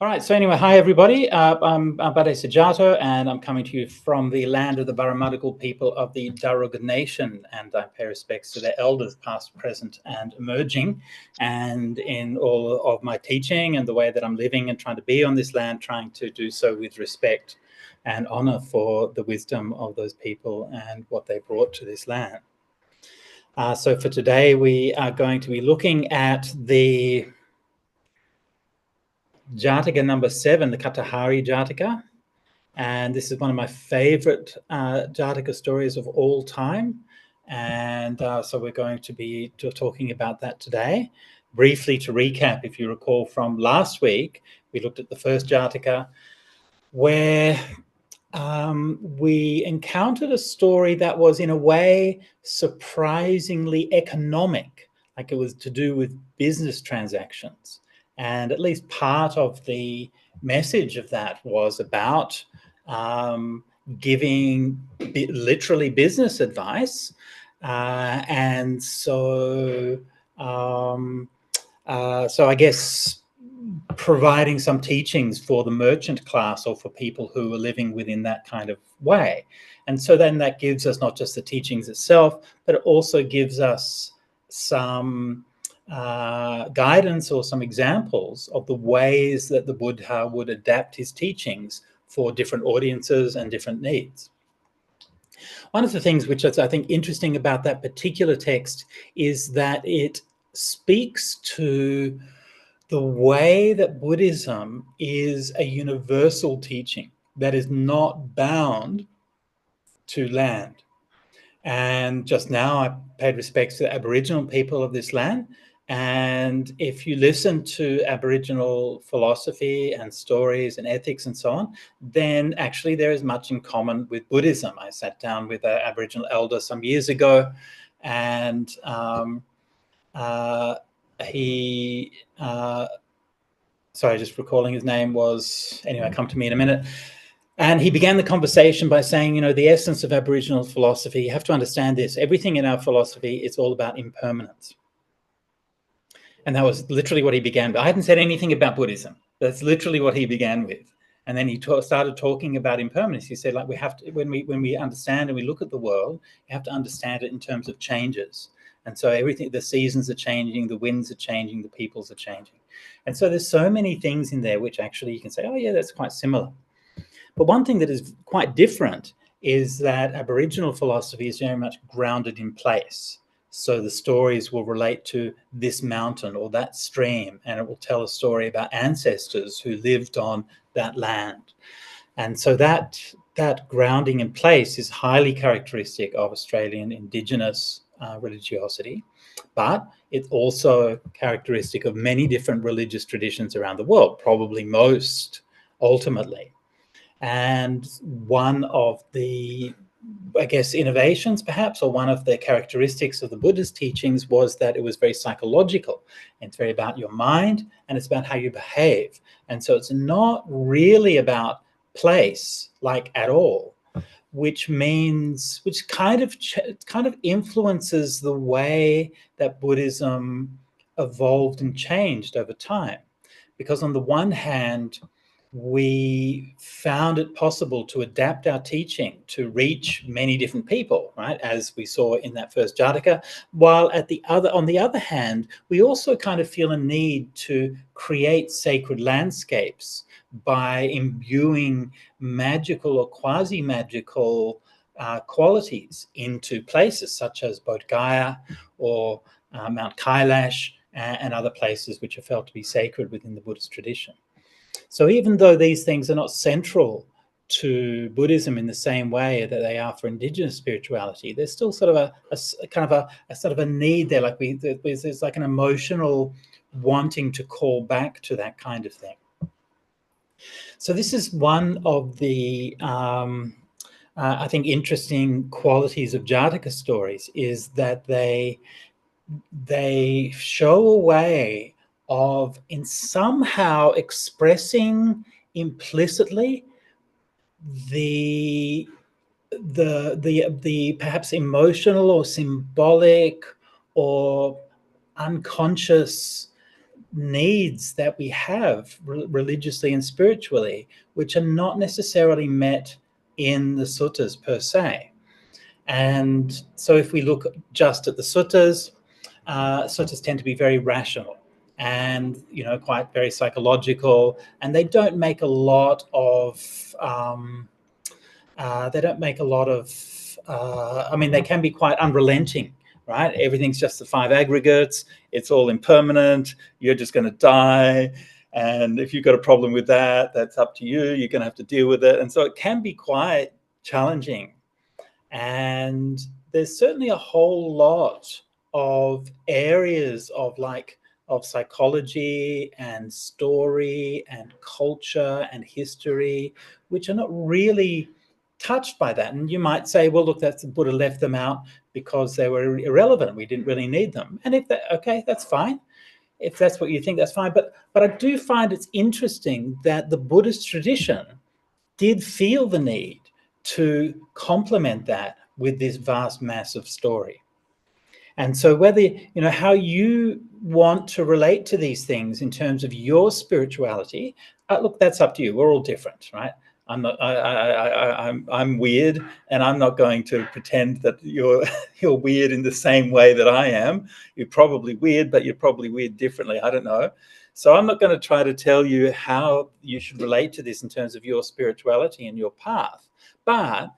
All right, so anyway, hi everybody. I'm Sujato, and I'm coming to you from the land of the Barramadigal people of the Darug Nation, and I pay respects to their elders, past, present, and emerging. And in all of my teaching and the way that I'm living and trying to be on this land, trying to do so with respect and honor for the wisdom of those people and what they brought to this land. So for today, we are going to be looking at the Jātaka number 7, the Katahari Jātaka. And this is one of my favorite Jataka stories of all time. And so we're going to be talking about that today. Briefly to recap, if you recall from last week, we looked at the first Jataka where we encountered a story that was in a way surprisingly economic, like it was to do with business transactions. And at least part of the message of that was about giving literally business advice. And so I guess providing some teachings for the merchant class or for people who are living within that kind of way. And so then that gives us not just the teachings itself, but it also gives us some guidance or some examples of the ways that the Buddha would adapt his teachings for different audiences and different needs. One of the things which is, I think, interesting about that particular text is that it speaks to the way that Buddhism is a universal teaching that is not bound to land. And just now I paid respects to the Aboriginal people of this land. And if you listen to Aboriginal philosophy and stories and ethics and so on, then actually there is much in common with Buddhism. I sat down with an Aboriginal elder some years ago, and he, sorry, just recalling his name was, anyway, come to me in a minute. And he began the conversation by saying, you know, the essence of Aboriginal philosophy, you have to understand this, everything in our philosophy is all about impermanence. And that was literally what he began with. I hadn't said anything about Buddhism. That's literally what he began with. And then he started talking about impermanence. He said, like, we have to, when we understand and we look at the world, you have to understand it in terms of changes. And so everything, the seasons are changing, the winds are changing, the peoples are changing. And so there's so many things in there which actually you can say, oh yeah, that's quite similar. But one thing that is quite different is that Aboriginal philosophy is very much grounded in place. So the stories will relate to this mountain or that stream, and it will tell a story about ancestors who lived on that land. And so that grounding in place is highly characteristic of Australian Indigenous religiosity, but it's also characteristic of many different religious traditions around the world, probably most ultimately. And one of the, I guess, innovations perhaps, or one of the characteristics of the Buddhist teachings was that it was very psychological. It's very about your mind and it's about how you behave. And so it's not really about place, like, at all, which means, which kind of influences the way that Buddhism evolved and changed over time. Because on the one hand, we found it possible to adapt our teaching to reach many different people, right? As we saw in that first Jataka, while on the other hand, we also kind of feel a need to create sacred landscapes by imbuing magical or quasi-magical qualities into places such as Bodh Gaya or Mount Kailash and other places which are felt to be sacred within the Buddhist tradition. So even though these things are not central to Buddhism in the same way that they are for indigenous spirituality, there's still sort of a need there. Like there's like an emotional wanting to call back to that kind of thing. So this is one of the I think interesting qualities of Jātaka stories, is that they show a way of in somehow expressing implicitly the perhaps emotional or symbolic or unconscious needs that we have religiously and spiritually, which are not necessarily met in the suttas per se. And so if we look just at the suttas, suttas tend to be very rational and, you know, quite very psychological, and they don't make a lot of I mean, they can be quite unrelenting, right? Everything's just the five aggregates. It's all impermanent. You're just going to die. And if you've got a problem with that, that's up to you. You're going to have to deal with it. And so it can be quite challenging. And there's certainly a whole lot of areas of psychology and story and culture and history, which are not really touched by that. And you might say, well, look, that's Buddha left them out because they were irrelevant. We didn't really need them. And if that, okay, that's fine. If that's what you think, that's fine. But I do find it's interesting that the Buddhist tradition did feel the need to complement that with this vast, massive story. And so whether, you know, how you want to relate to these things in terms of your spirituality, look, that's up to you. We're all different, right? I'm weird, and I'm not going to pretend that you're weird in the same way that I am. You're probably weird, but you're probably weird differently. I don't know. So I'm not going to try to tell you how you should relate to this in terms of your spirituality and your path. But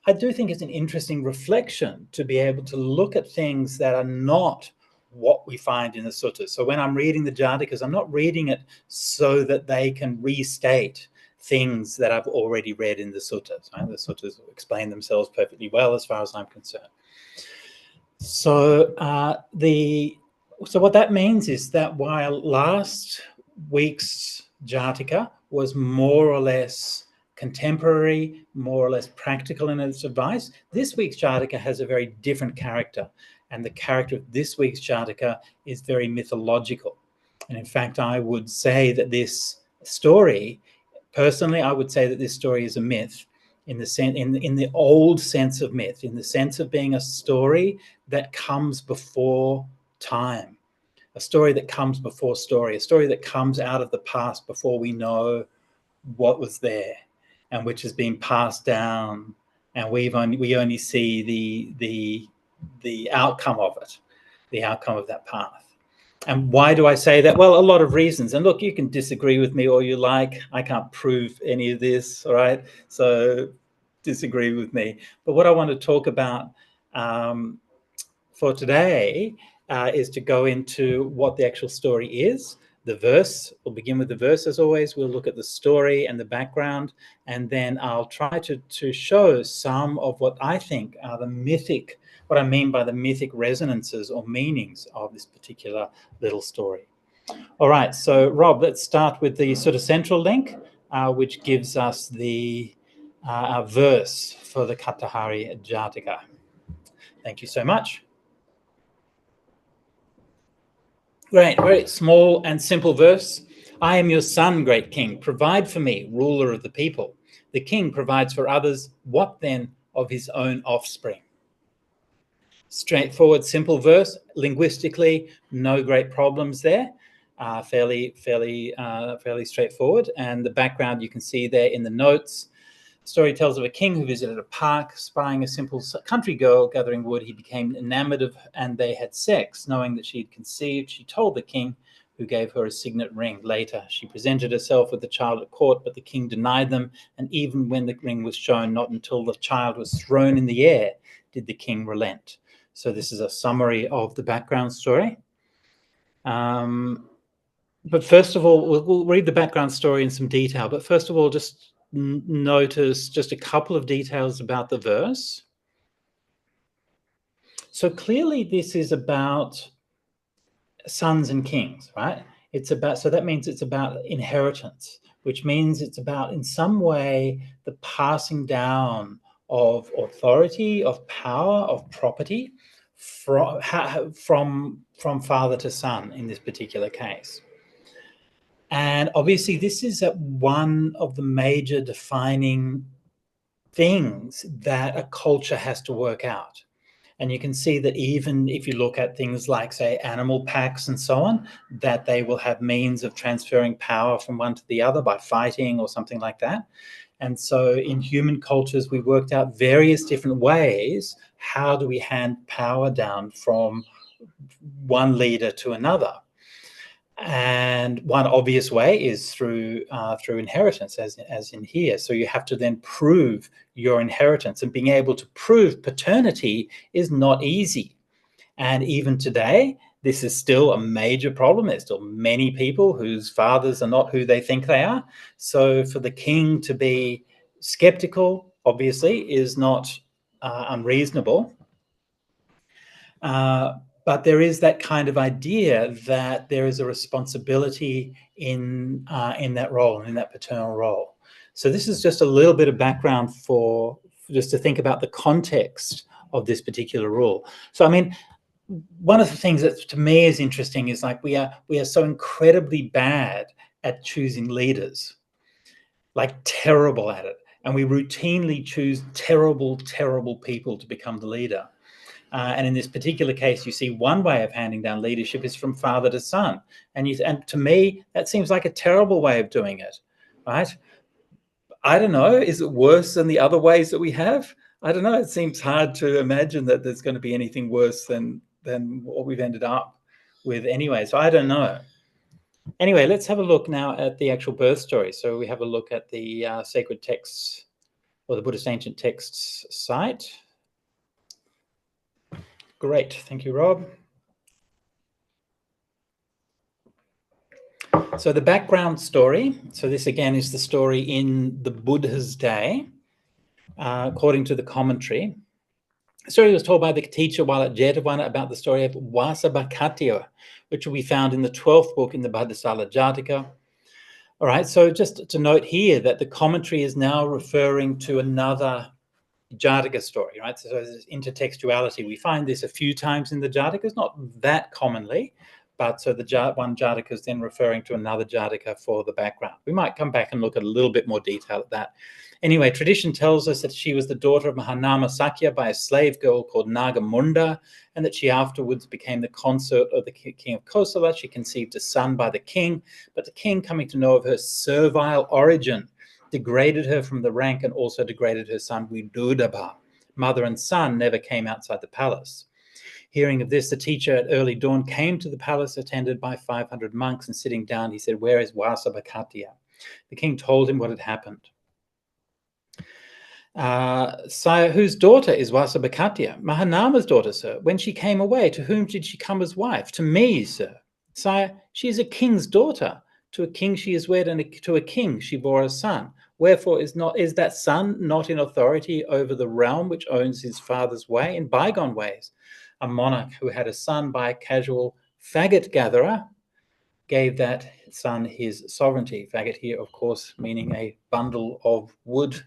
I do think it's an interesting reflection to be able to look at things that are not what we find in the suttas. So when I'm reading the Jātakas, I'm not reading it so that they can restate things that I've already read in the suttas. Right? The suttas explain themselves perfectly well as far as I'm concerned. So so what that means is that while last week's Jataka was more or less contemporary, more or less practical in its advice, this week's Jataka has a very different character. And the character of this week's Jataka is very mythological. And in fact, I would say that this story, personally, I would say that this story is a myth in the old sense of myth, in the sense of being a story that comes before time, a story that comes before story, a story that comes out of the past before we know what was there, and which has been passed down, and we only see the outcome of it, the outcome of that path. And why do I say that? Well, a lot of reasons. And look, you can disagree with me all you like. I can't prove any of this, all right? So disagree with me. But what I want to talk about for today is to go into what the actual story is. The verse, we'll begin with the verse as always. We'll look at the story and the background, and then I'll try to show some of what I think are the mythic, what I mean by the mythic resonances or meanings of this particular little story. All right, so Rob, let's start with the sort of central link, which gives us the verse for the Katahari Jātaka. Thank you so much. Great, very small and simple verse. I am your son, great king. Provide for me, ruler of the people. The king provides for others. What then of his own offspring? Straightforward, simple verse. Linguistically, no great problems there. Fairly straightforward. And the background you can see there in the notes. The story tells of a king who visited a park, spying a simple country girl gathering wood. He became enamored of her, and they had sex. Knowing that she had conceived, she told the king, who gave her a signet ring. Later, she presented herself with the child at court, but the king denied them. And even when the ring was shown, not until the child was thrown in the air did the king relent. So this is a summary of the background story. But first of all, we'll read the background story in some detail. But first of all, just notice just a couple of details about the verse. So clearly this is about sons and kings, right? So that means it's about inheritance, which means it's about, in some way, the passing down of authority, of power, of property from father to son in this particular case. And obviously this is one of the major defining things that a culture has to work out. And you can see that even if you look at things like, say, animal packs and so on, that they will have means of transferring power from one to the other by fighting or something like that. And so in human cultures, we worked out various different ways. How do we hand power down from one leader to another? And one obvious way is through inheritance, as in here. So you have to then prove your inheritance, and being able to prove paternity is not easy. And even today, this is still a major problem. There's still many people whose fathers are not who they think they are. So for the king to be skeptical, obviously, is not unreasonable. But there is that kind of idea that there is a responsibility in that role, in that paternal role. So this is just a little bit of background for just to think about the context of this particular rule. So I mean, one of the things that to me is interesting is like we are so incredibly bad at choosing leaders, like terrible at it, and we routinely choose terrible people to become the leader. And in this particular case, you see one way of handing down leadership is from father to son. And to me, that seems like a terrible way of doing it, right? I don't know. Is it worse than the other ways that we have? I don't know. It seems hard to imagine that there's going to be anything worse than what we've ended up with anyway. So I don't know. Anyway, let's have a look now at the actual birth story. So we have a look at the sacred texts, or the Buddhist ancient texts site. Great, thank you, Rob. So the background story, so this again is the story in the Buddha's day, according to the commentary. The story was told by the teacher while at Jetavana about the story of Vasabhakatiya, which will be found in the 12th book in the Buddhisala Jātaka. All right, so just to note here that the commentary is now referring to another Jataka story, right? So there's intertextuality. We find this a few times in the Jatakas, not that commonly, but so the one Jataka is then referring to another Jataka for the background. We might come back and look at a little bit more detail at that. Anyway, tradition tells us that she was the daughter of Mahanama Sakya by a slave girl called Nagamunda, and that she afterwards became the consort of the king of Kosala. She conceived a son by the king, but the king, coming to know of her servile origin, degraded her from the rank and also degraded her son Vidudabha. Mother and son never came outside the palace. Hearing of this, the teacher at early dawn came to the palace attended by 500 monks, and sitting down, he said, "Where is Vasabhakatiya?" The king told him what had happened. Sire, whose daughter is Vasabhakatiya? Mahanama's daughter, sir. When she came away, to whom did she come as wife? To me, sir. Sire, she is a king's daughter. To a king she is wed, and to a king she bore a son. Wherefore is that son not in authority over the realm which owns his father's way in bygone ways? A monarch who had a son by a casual faggot gatherer gave that son his sovereignty. Faggot here, of course, meaning a bundle of wood.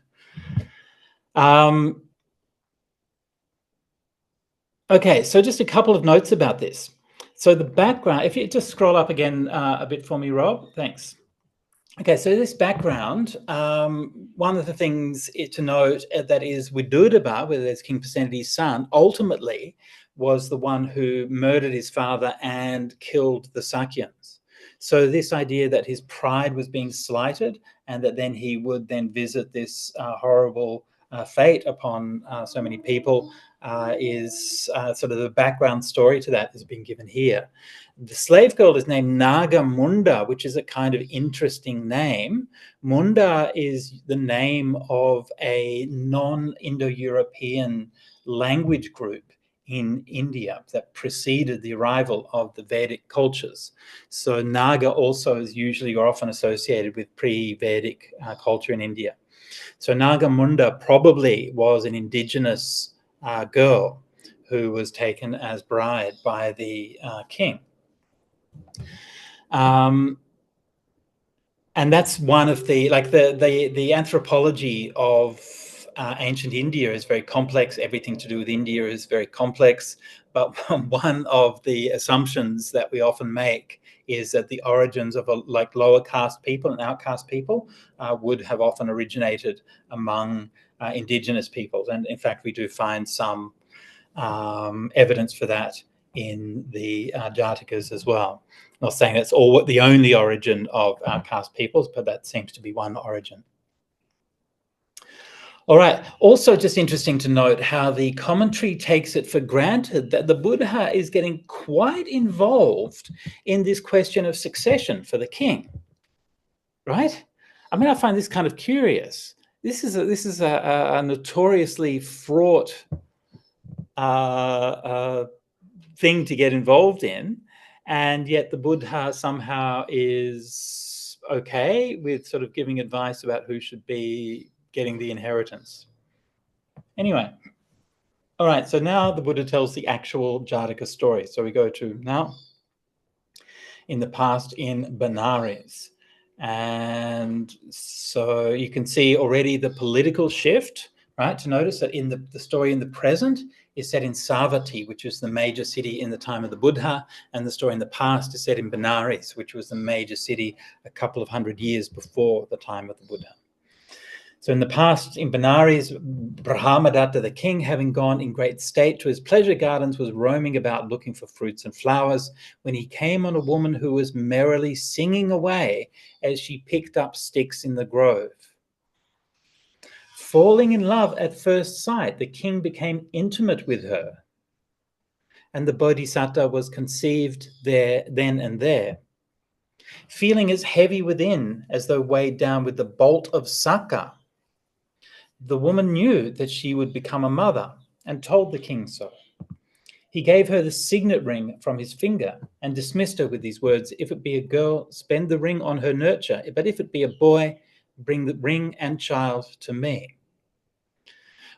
Okay, so just a couple of notes about this. So the background, if you just scroll up again a bit for me, Rob, thanks. Okay, so this background, one of the things to note that is Vidudabha, whether it's King Pasenidi's son, ultimately was the one who murdered his father and killed the Sakyans. So this idea that his pride was being slighted and that then he would then visit this horrible fate upon so many people is sort of the background story to that has been given here. The slave girl is named Nagamunda, which is a kind of interesting name. Munda is the name of a non-Indo-European language group in India that preceded the arrival of the Vedic cultures. So Naga also is usually or often associated with pre-Vedic culture in India. So Nagamunda probably was an indigenous girl who was taken as bride by the king. And that's one of the, like the anthropology of ancient India is very complex. Everything to do with India is very complex. But one of the assumptions that we often make is that the origins of like lower caste people and outcast people would have often originated among indigenous peoples. And in fact, we do find some evidence for that in the Jātakas as well. I'm not saying that's the only origin of caste peoples, but that seems to be one origin. All right. Also, just interesting to note how the commentary takes it for granted that the Buddha is getting quite involved in this question of succession for the king. Right? I mean, I find this kind of curious. This is a notoriously fraught thing to get involved in, and yet the Buddha somehow is okay with sort of giving advice about who should be getting the inheritance. Anyway, all right, so now the Buddha tells the actual Jataka story. So we go to now in the past in Benares. And so you can see already the political shift, right? To notice that in the story in the present is set in Savatthi, which is the major city in the time of the Buddha, and the story in the past is set in Benares, which was the major city a couple of hundred years before the time of the Buddha. So in the past, in Benares, Brahmadatta, the king, having gone in great state to his pleasure gardens, was roaming about looking for fruits and flowers when he came on a woman who was merrily singing away as she picked up sticks in the grove. Falling in love at first sight, the king became intimate with her, and the Bodhisattva was conceived there, then and there. Feeling as heavy within as though weighed down with the bolt of Saka, the woman knew that she would become a mother and told the king so. He gave her the signet ring from his finger and dismissed her with these words, "If it be a girl, spend the ring on her nurture, but if it be a boy, bring the ring and child to me."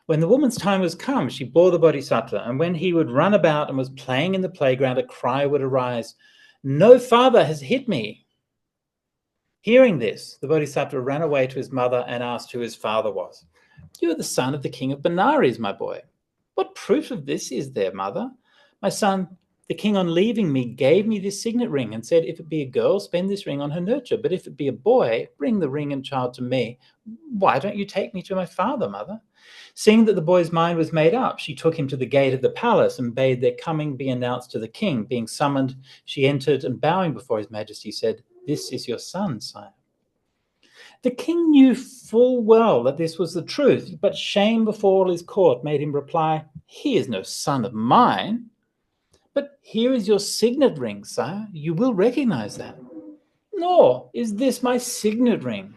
When the woman's time was come, she bore the Bodhisattva, and when he would run about and was playing in the playground, a cry would arise, "No father has hit me." Hearing this, the Bodhisattva ran away to his mother and asked who his father was. "You are the son of the king of Benares, my boy." "What proof of this is there, mother?" "My son, the king on leaving me gave me this signet ring and said, if it be a girl, spend this ring on her nurture, but if it be a boy, bring the ring and child to me. Why don't you take me to my father, mother?" Seeing that the boy's mind was made up, she took him to the gate of the palace and bade their coming be announced to the king. Being summoned, she entered and bowing before his majesty said, "This is your son, sire." The king knew full well that this was the truth, but shame before all his court made him reply, "He is no son of mine." "But here is your signet ring, sire. You will recognize that." "Nor is this my signet ring."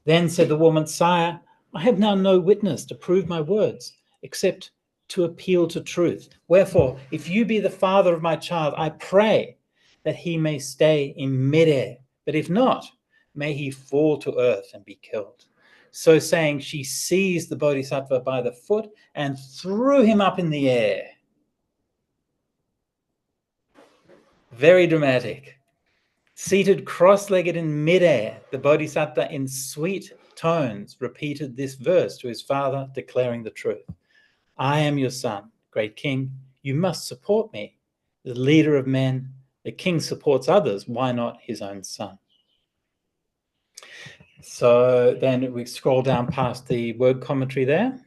Then said the woman, "Sire, I have now no witness to prove my words, except to appeal to truth. Wherefore, if you be the father of my child, I pray that he may stay in midair. But if not, may he fall to earth and be killed." So saying, she seized the Bodhisattva by the foot and threw him up in the air. Very dramatic. Seated cross-legged in midair, the Bodhisattva in sweet tones repeated this verse to his father, declaring the truth. "I am your son, great king. You must support me. The leader of men, the king supports others. Why not his own son?" So then we scroll down past the word commentary there.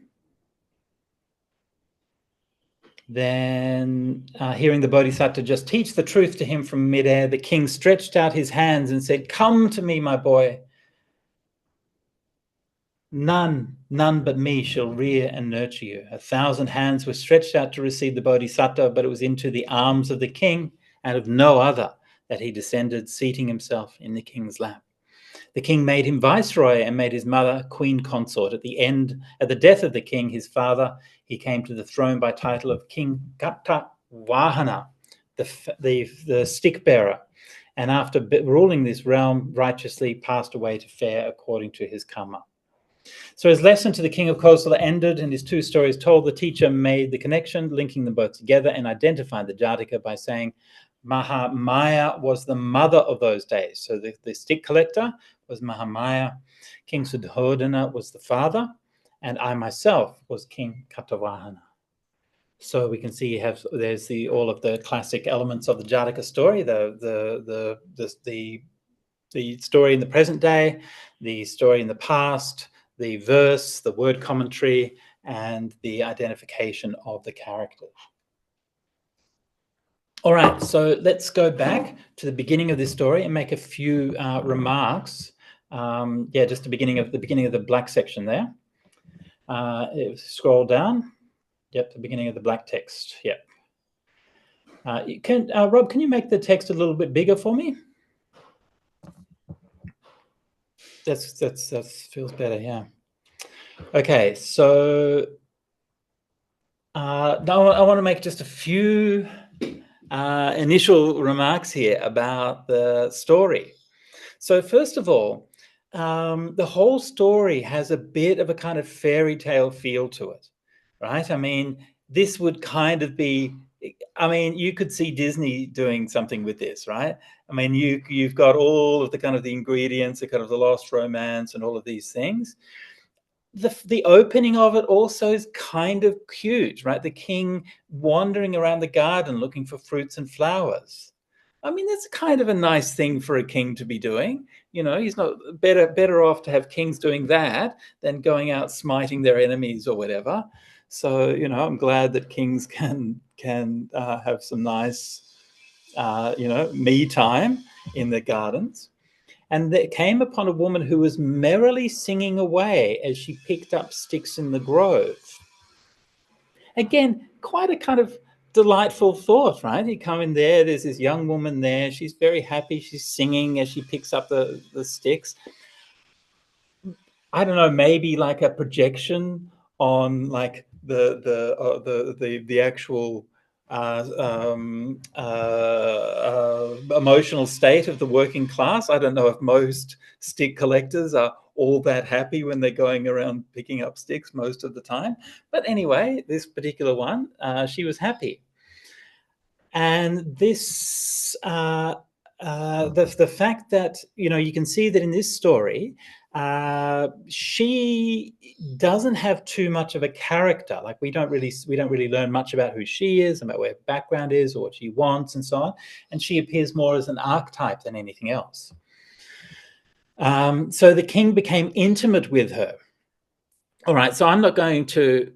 Then hearing the Bodhisattva just teach the truth to him from midair, the king stretched out his hands and said, "Come to me, my boy. None but me shall rear and nurture you." 1,000 hands were stretched out to receive the Bodhisattva, but it was into the arms of the king and of no other that he descended, seating himself in the king's lap. The king made him viceroy and made his mother queen consort. At the death of the king, his father, he came to the throne by title of King Gatta Vahana, the stick bearer, and after ruling this realm righteously, passed away to fare according to his karma. So his lesson to the king of Kosala ended, and his two stories told. The teacher made the connection, linking them both together, and identified the Jataka by saying Mahamaya was the mother of those days. So the stick collector was Mahamaya, King Suddhodana was the father, and I myself was King Katavahana. So we can see there's all of the classic elements of the Jataka story, the story in the present day, the story in the past, the verse, the word commentary, and the identification of the character. All right, so let's go back to the beginning of this story and make a few remarks. Yeah, just the beginning of the black section there. Scroll down. Yep, the beginning of the black text. Yep. Rob, can you make the text a little bit bigger for me? That feels better. Yeah. Okay, so now I want to make just a few initial remarks here about the story. So first of all, the whole story has a bit of a kind of fairy tale feel to it, right? I mean, this would kind of be, I mean, you could see Disney doing something with this, right? I mean, you've got all of the kind of the ingredients, the kind of the lost romance and all of these things. The opening of it also is kind of cute, right? The king wandering around the garden looking for fruits and flowers. I mean, that's kind of a nice thing for a king to be doing. You know, he's not better off to have kings doing that than going out smiting their enemies or whatever. So, you know, I'm glad that kings can have some nice, you know, me time in the gardens. And there came upon a woman who was merrily singing away as she picked up sticks in the grove. Again, quite a kind of delightful thought, right? You come in there, there's this young woman there, she's very happy, she's singing as she picks up the sticks. I don't know, maybe like a projection on like the actual emotional state of the working class. I don't know if most stick collectors are all that happy when they're going around picking up sticks most of the time. But anyway, this particular one, she was happy. And this, the fact that, you know, you can see that in this story, she doesn't have too much of a character. Like we don't really learn much about who she is, about where her background is, or what she wants, and so on. And she appears more as an archetype than anything else. So the king became intimate with her. All right, so I'm not going to,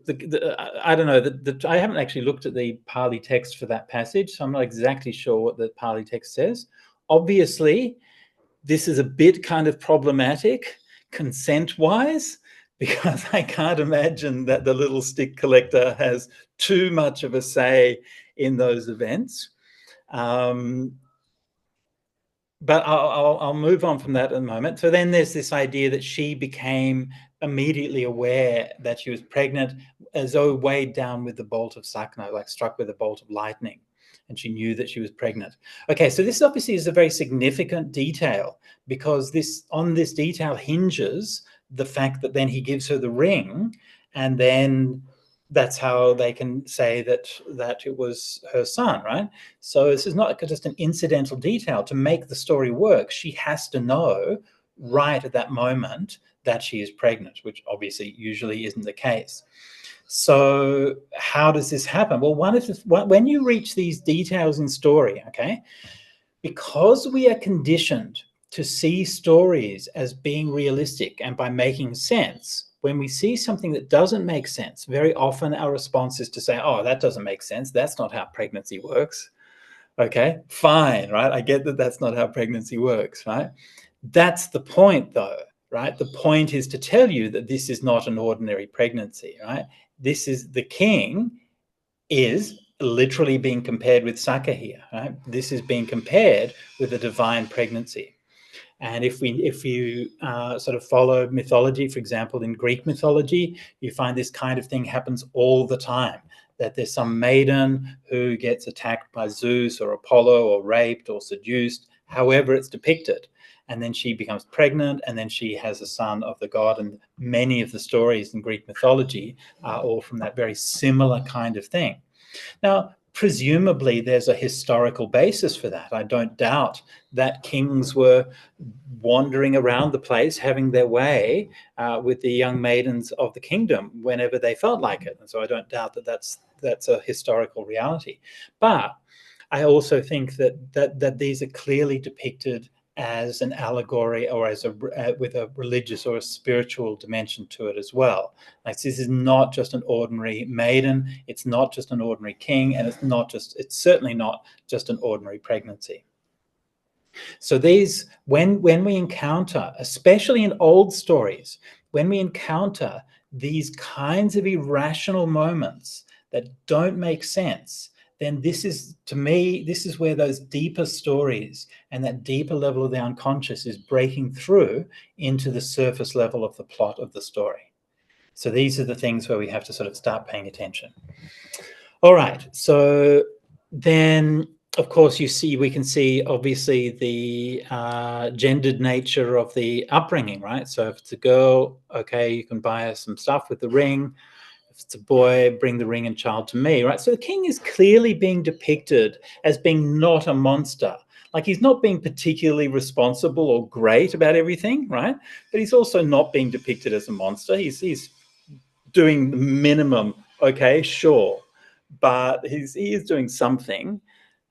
I don't know, I haven't actually looked at the Pali text for that passage, so I'm not exactly sure what the Pali text says. Obviously, this is a bit kind of problematic consent-wise, because I can't imagine that the little stick collector has too much of a say in those events. But I'll move on from that in a moment. So then there's this idea that she became immediately aware that she was pregnant, as though weighed down with the bolt of sakna, like struck with a bolt of lightning, and she knew that she was pregnant. Okay, so this obviously is a very significant detail, because on this detail hinges the fact that then he gives her the ring, and then that's how they can say that it was her son, right? So this is not just an incidental detail. To make the story work, she has to know right at that moment that she is pregnant, which obviously usually isn't the case. So how does this happen? Well, when you reach these details in story, okay, because we are conditioned to see stories as being realistic and by making sense, when we see something that doesn't make sense, very often our response is to say, oh, that doesn't make sense. That's not how pregnancy works. Okay, fine, right? I get that that's not how pregnancy works, right? That's the point though, right? The point is to tell you that this is not an ordinary pregnancy, right? This is, the king is literally being compared with Saka here, right? This is being compared with a divine pregnancy. And if you sort of follow mythology, for example, in Greek mythology, you find this kind of thing happens all the time, that there's some maiden who gets attacked by Zeus or Apollo or raped or seduced, however it's depicted. And then she becomes pregnant, and then she has a son of the god. And many of the stories in Greek mythology are all from that very similar kind of thing. Now, presumably there's a historical basis for that. I don't doubt that kings were wandering around the place, having their way with the young maidens of the kingdom whenever they felt like it. And so I don't doubt that that's a historical reality. But I also think that these are clearly depicted as an allegory or as with a religious or a spiritual dimension to it as well. Like, this is not just an ordinary maiden, it's not just an ordinary king, and it's certainly not just an ordinary pregnancy. So these, when we encounter, especially in old stories, when we encounter these kinds of irrational moments that don't make sense, then this is, to me, this is where those deeper stories and that deeper level of the unconscious is breaking through into the surface level of the plot of the story. So these are the things where we have to sort of start paying attention. All right, so then, of course, we can see obviously the gendered nature of the upbringing, right? So if it's a girl, okay, you can buy her some stuff with the ring. If it's a boy, bring the ring and child to me, right? So the king is clearly being depicted as being not a monster. Like, he's not being particularly responsible or great about everything, right? But he's also not being depicted as a monster. He's doing the minimum, okay, sure, but he is doing something.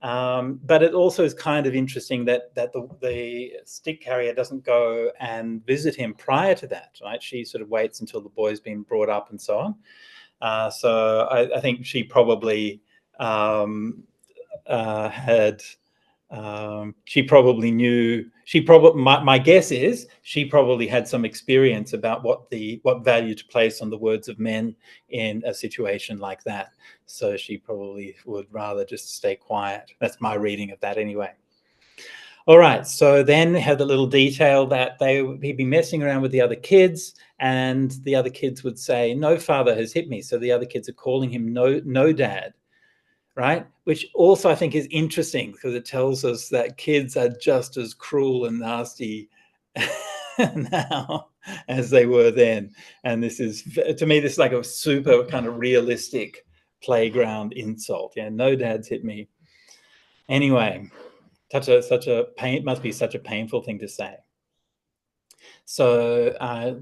But it also is kind of interesting that the stick carrier doesn't go and visit him prior to that, right? She sort of waits until the boy's been brought up and so on. So I think she probably she probably knew. My guess is she probably had some experience about what value to place on the words of men in a situation like that. So she probably would rather just stay quiet. That's my reading of that anyway. All right, so then had the little detail that he'd be messing around with the other kids, and the other kids would say, "No father has hit me." So the other kids are calling him no dad, right? Which also I think is interesting, because it tells us that kids are just as cruel and nasty now as they were then. And this is, to me, this is like a super kind of realistic playground insult. Yeah, no dad's hit me. Anyway, such a pain, must be such a painful thing to say. So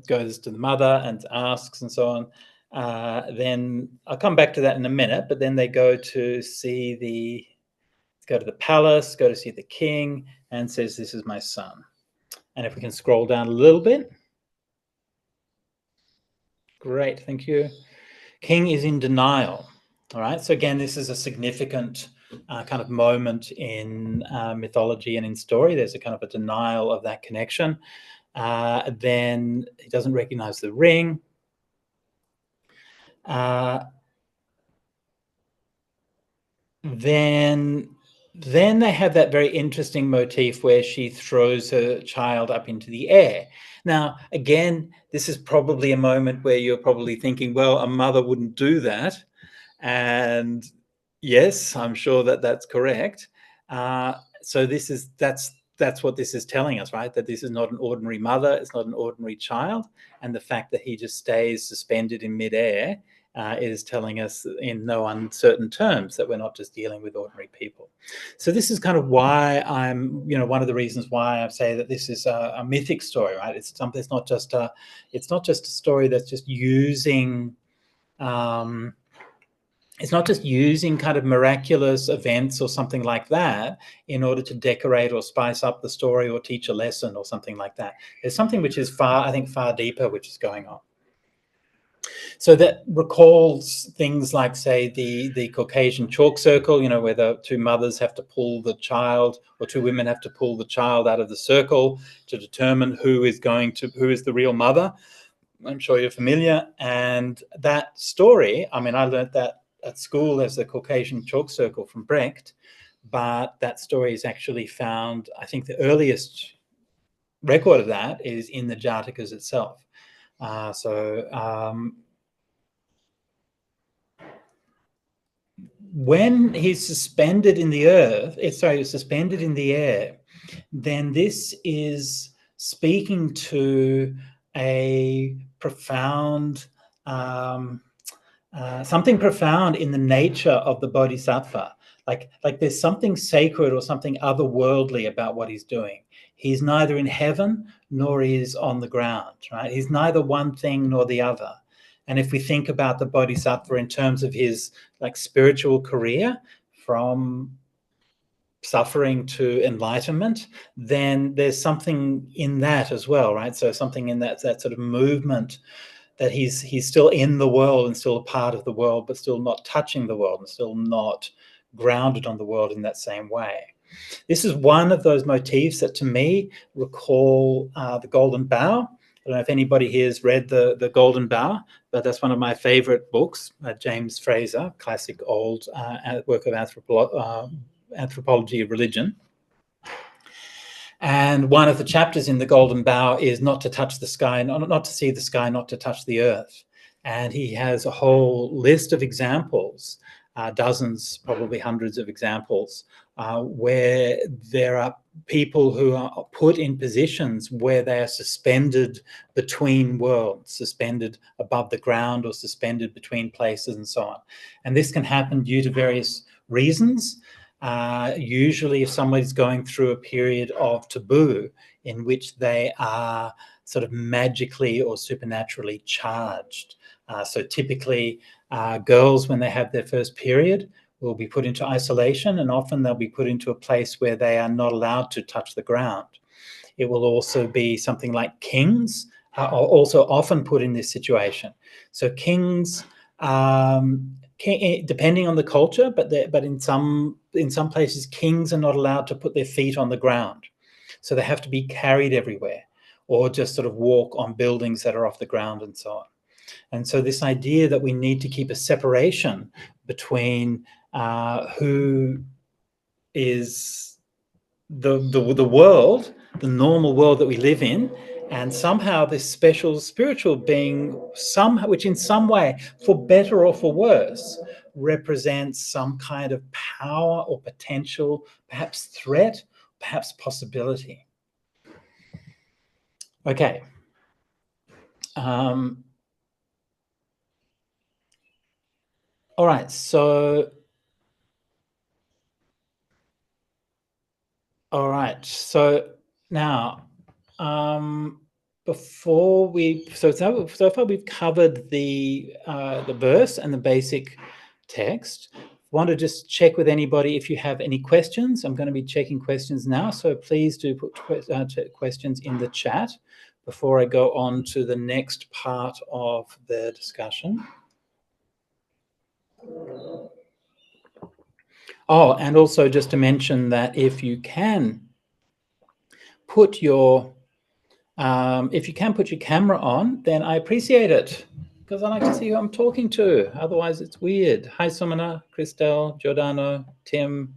goes to the mother and asks and so on. Then I'll come back to that in a minute, but then they go to see go to the palace, go to see the king, and says, "This is my son." And if we can scroll down a little bit. Great, thank you. King is in denial. All right, so again, this is a significant kind of moment in mythology and in story. There's a kind of a denial of that connection. Then he doesn't recognize the ring. Then they have that very interesting motif where she throws her child up into the air. Now, again, this is probably a moment where you're probably thinking, well, a mother wouldn't do that. And yes, I'm sure that that's correct. So that's what this is telling us, right? That this is not an ordinary mother, it's not an ordinary child. And the fact that he just stays suspended in midair is telling us in no uncertain terms that we're not just dealing with ordinary people. So this is kind of why I'm, one of the reasons why I say that this is a mythic story, right? It's not just a story that's just using it's not just using kind of miraculous events or something like that in order to decorate or spice up the story or teach a lesson or something like that. There's something which is far deeper, which is going on. So that recalls things like, say, the Caucasian chalk circle, where the two mothers have to pull the child, or two women have to pull the child out of the circle to determine who is the real mother. I'm sure you're familiar. And that story, I mean, I learned that at school as the Caucasian chalk circle from Brecht, but that story is actually found, I think the earliest record of that is in the Jātakas itself. When he's suspended in the air, then this is speaking to a profound, something profound in the nature of the bodhisattva. Like there's something sacred or something otherworldly about what he's doing. He's neither in heaven nor is on the ground, right? He's neither one thing nor the other. And if we think about the bodhisattva in terms of his spiritual career, from suffering to enlightenment, then there's something in that as well, right? So something in that sort of movement, that he's still in the world and still a part of the world, but still not touching the world and still not grounded on the world in that same way. This is one of those motifs that to me recall the Golden Bough. I don't know if anybody here has read the Golden Bough, but that's one of my favorite books, James Fraser, classic old work of anthropology of religion. And one of the chapters in the Golden Bough is not to touch the sky, not to see the sky, not to touch the earth. And he has a whole list of examples, dozens, probably hundreds of examples, where there are people who are put in positions where they are suspended between worlds, suspended above the ground or suspended between places and so on. And this can happen due to various reasons. Usually if somebody's going through a period of taboo in which they are sort of magically or supernaturally charged. So typically girls, when they have their first period, will be put into isolation, and often they'll be put into a place where they are not allowed to touch the ground. It will also be something like kings are also often put in this situation. So kings, depending on the culture, but in some places, kings are not allowed to put their feet on the ground. So they have to be carried everywhere, or just sort of walk on buildings that are off the ground and so on. And so this idea that we need to keep a separation between who is the world, the normal world that we live in, and somehow this special spiritual being, which in some way, for better or for worse, represents some kind of power or potential, perhaps threat, perhaps possibility. Okay. All right, so now before we so far we've covered the verse and the basic text. Want to just check with anybody if you have any questions. I'm going to be checking questions now, so please do put questions in the chat before I go on to the next part of the discussion. Oh, and also just to mention that if you can put your camera on, then I appreciate it, because I like to see who I'm talking to. Otherwise, it's weird. Hi, Sumana, Christelle, Giordano, Tim,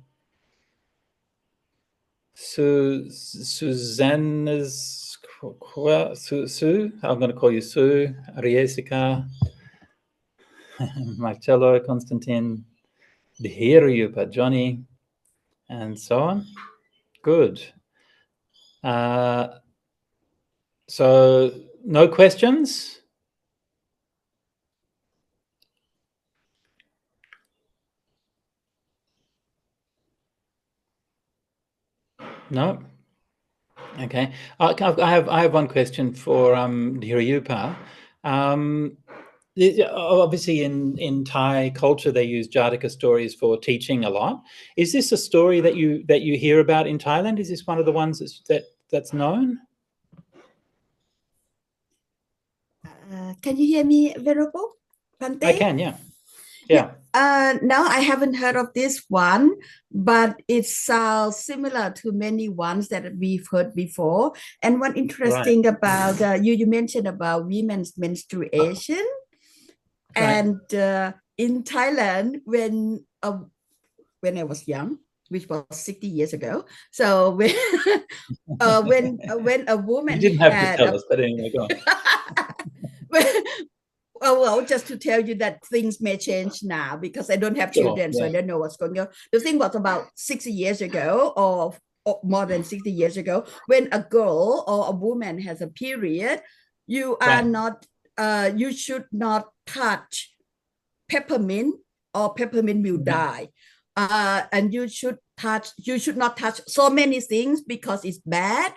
Susanna's, Sue, I'm going to call you Sue, Ariesica, Marcello, Konstantin, Dhiruyupa, Johnny, and so on. Good. So no questions? No? Okay. I have one question for Dhiruyupa. Obviously in Thai culture they use Jātaka stories for teaching a lot. Is this a story that you hear about in Thailand? Is this one of the ones that's known? Can you hear me very well, Bhante? I can, yeah. Yeah. No, I haven't heard of this one, but it sounds similar to many ones that we've heard before. And one interesting about you mentioned about women's menstruation, and in Thailand, when I was young, which was 60 years ago, so when a woman, you didn't have to tell us, but anyway, go on. Well, just to tell you that things may change now because I don't have children, so I don't know what's going on. The thing was about 60 years ago, or more than 60 years ago, when a girl or a woman has a period, you are not, you should not touch peppermint, or peppermint will die. And you should not touch so many things because it's bad.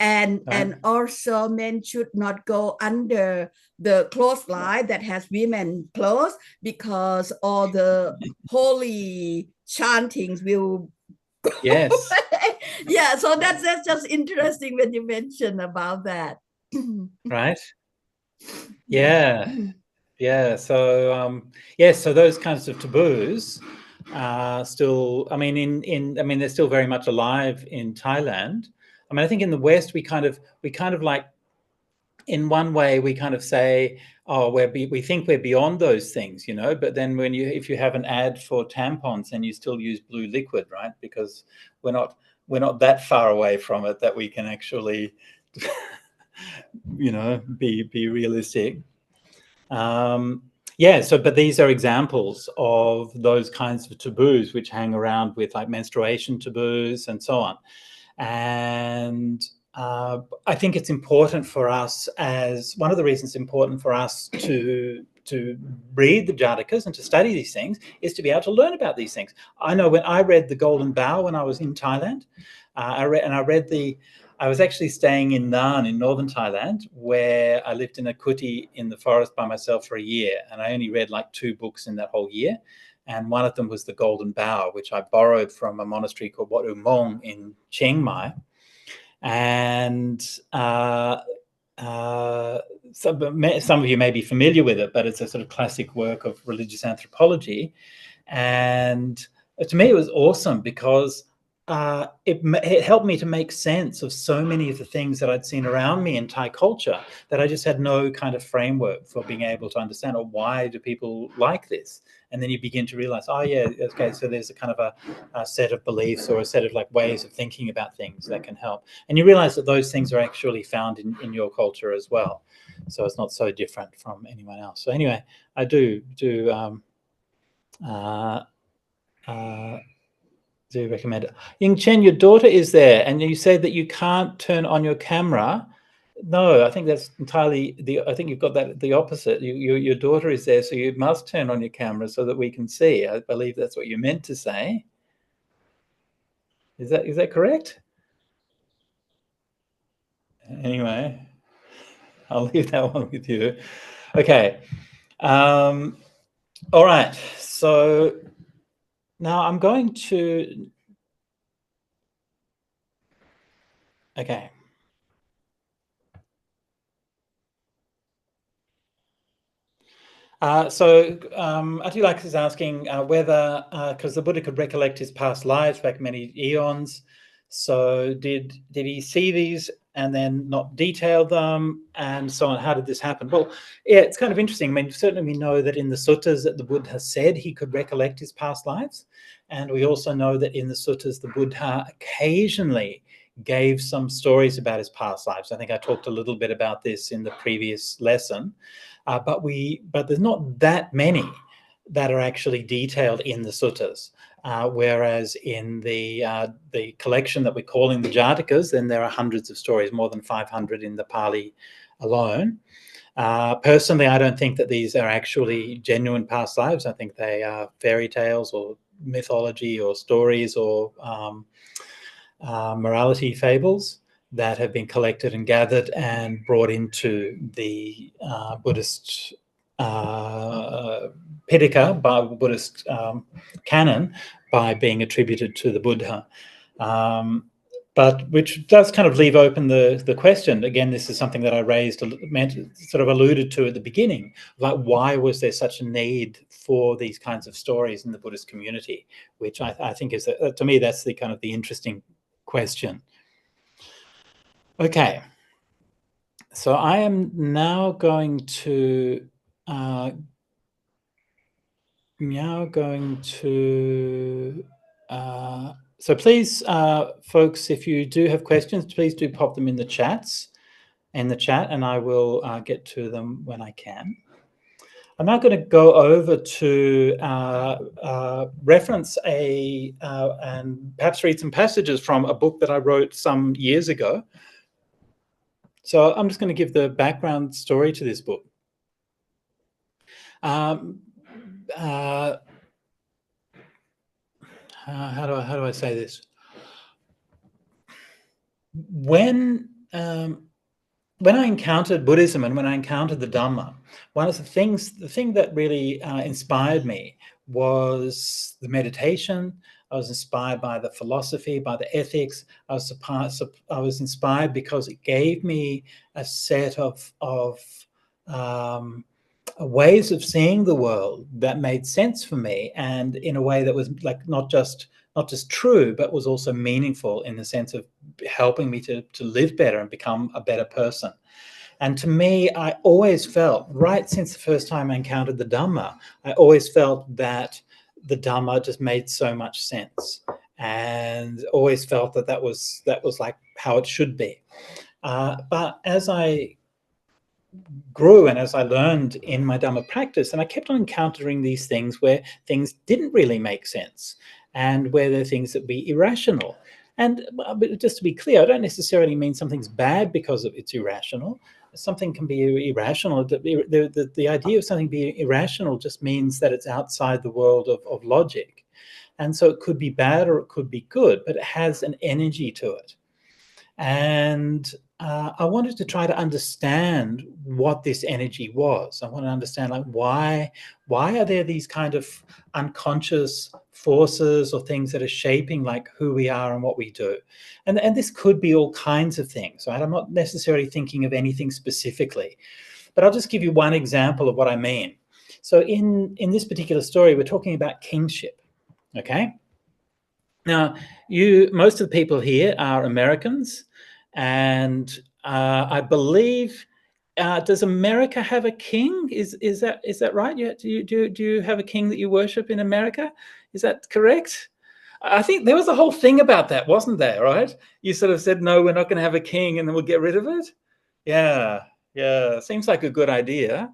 And also men should not go under the clothesline that has women clothes, because all the holy chantings will Yes. Yeah, so that's just interesting when you mention about that. Right. Yeah. Yeah. So so those kinds of taboos are still, I mean, they're still very much alive in Thailand. I mean, I think in the West we kind of like, in one way we kind of say, oh, we think we're beyond those things, you know, but then if you have an ad for tampons, then you still use blue liquid, right? Because we're not that far away from it that we can actually you know, be realistic. But these are examples of those kinds of taboos which hang around, with like menstruation taboos and so on. And I think it's important for us, as one of the reasons it's important for us to read the Jātakas and to study these things, is to be able to learn about these things. I know when I read The Golden Bough when I was in Thailand, I was actually staying in Nan in northern Thailand, where I lived in a kuti in the forest by myself for a year, and I only read like 2 books in that whole year. And one of them was The Golden Bough, which I borrowed from a monastery called Wat Umong in Chiang Mai. And some of you may be familiar with it, but it's a sort of classic work of religious anthropology. And to me, it was awesome because it helped me to make sense of so many of the things that I'd seen around me in Thai culture that I just had no kind of framework for being able to understand, or why do people like this? And then you begin to realize, oh yeah, okay, so there's a kind of a set of beliefs or a set of like ways of thinking about things that can help. And you realize that those things are actually found in your culture as well. So it's not so different from anyone else. So anyway, I do recommend it. Ying Chen, your daughter is there, and you say that you can't turn on your camera. No, I think that's entirely I think you've got that the opposite. Your daughter is there, so you must turn on your camera so that we can see. I believe that's what you meant to say. Is that correct? Anyway, I'll leave that one with you. Okay. All right. So now I'm going to. Okay. Jātakas is asking whether, because the Buddha could recollect his past lives back many eons, so did he see these and then not detail them, and so on? How did this happen? Well, yeah, it's kind of interesting. I mean, certainly we know that in the suttas that the Buddha has said he could recollect his past lives, and we also know that in the suttas the Buddha occasionally gave some stories about his past lives. I think I talked a little bit about this in the previous lesson. But there's not that many that are actually detailed in the suttas, whereas in the collection that we're calling the Jātakas, then there are hundreds of stories, more than 500 in the Pali alone. Personally, I don't think that these are actually genuine past lives. I think they are fairy tales or mythology or stories or morality fables that have been collected and gathered and brought into the Buddhist Pitaka, by Buddhist canon, by being attributed to the Buddha. But which does kind of leave open the question. Again, this is something that I raised, sort of alluded to at the beginning, like why was there such a need for these kinds of stories in the Buddhist community? Which I think is, to me, that's the kind of the interesting question. Okay, so I am now going to so please, folks, if you do have questions, please do pop them in the chat, and I will get to them when I can. I'm now going to go over to reference and perhaps read some passages from a book that I wrote some years ago. So I'm just going to give the background story to this book. How do I say this? When I encountered Buddhism and when I encountered the Dhamma, one of the thing that really inspired me was the meditation, I was inspired by the philosophy, by the ethics. I was inspired because it gave me a set of ways of seeing the world that made sense for me, and in a way that was like not just true, but was also meaningful in the sense of helping me to live better and become a better person. And to me, I always felt, right since the first time I encountered the Dhamma, I always felt that the Dhamma just made so much sense, and always felt that that was like how it should be. But as I grew and as I learned in my Dhamma practice, and I kept on encountering these things where things didn't really make sense, and where there are things that be irrational. And but just to be clear, I don't necessarily mean something's bad because it's irrational. Something can be irrational. The idea of something being irrational just means that it's outside the world of logic. And so it could be bad or it could be good, but it has an energy to it. And I wanted to try to understand what this energy was. I want to understand, like, why are there these kind of unconscious forces or things that are shaping like who we are and what we do. And this could be all kinds of things, right? I'm not necessarily thinking of anything specifically, but I'll just give you one example of what I mean. So in this particular story, we're talking about kingship, okay? Now, most of the people here are Americans, and I believe, does America have a king? Is that right? Do you have a king that you worship in America? Is that correct? I think there was a whole thing about that, wasn't there? Right? You sort of said, no, we're not going to have a king, and then we'll get rid of it. Yeah. Seems like a good idea.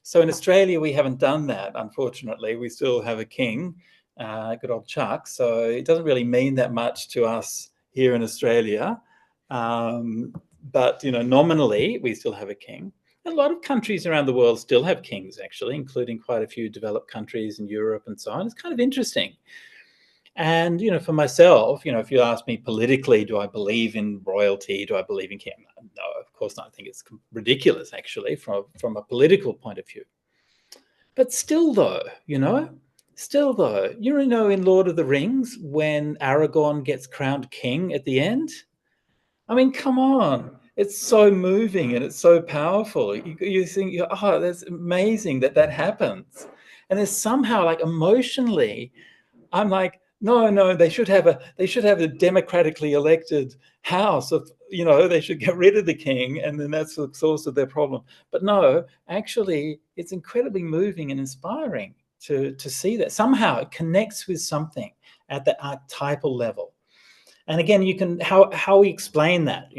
So in Australia, we haven't done that. Unfortunately, we still have a king. Good old Chuck. So it doesn't really mean that much to us here in Australia. But, nominally, we still have a king. A lot of countries around the world still have kings, actually, including quite a few developed countries in Europe and so on. It's kind of interesting. And, for myself, if you ask me politically, do I believe in royalty? Do I believe in king? No, of course not. I think it's ridiculous, actually, from a political point of view. But still, though, in Lord of the Rings, when Aragorn gets crowned king at the end, I mean, come on. It's so moving and it's so powerful. You think, oh, that's amazing that happens. And there's somehow, like, emotionally, I'm like, no, they should have a democratically elected house of, they should get rid of the king, and then that's the source of their problem. But no, actually, it's incredibly moving and inspiring to see that. Somehow it connects with something at the archetypal level. And again, you can, how we explain that,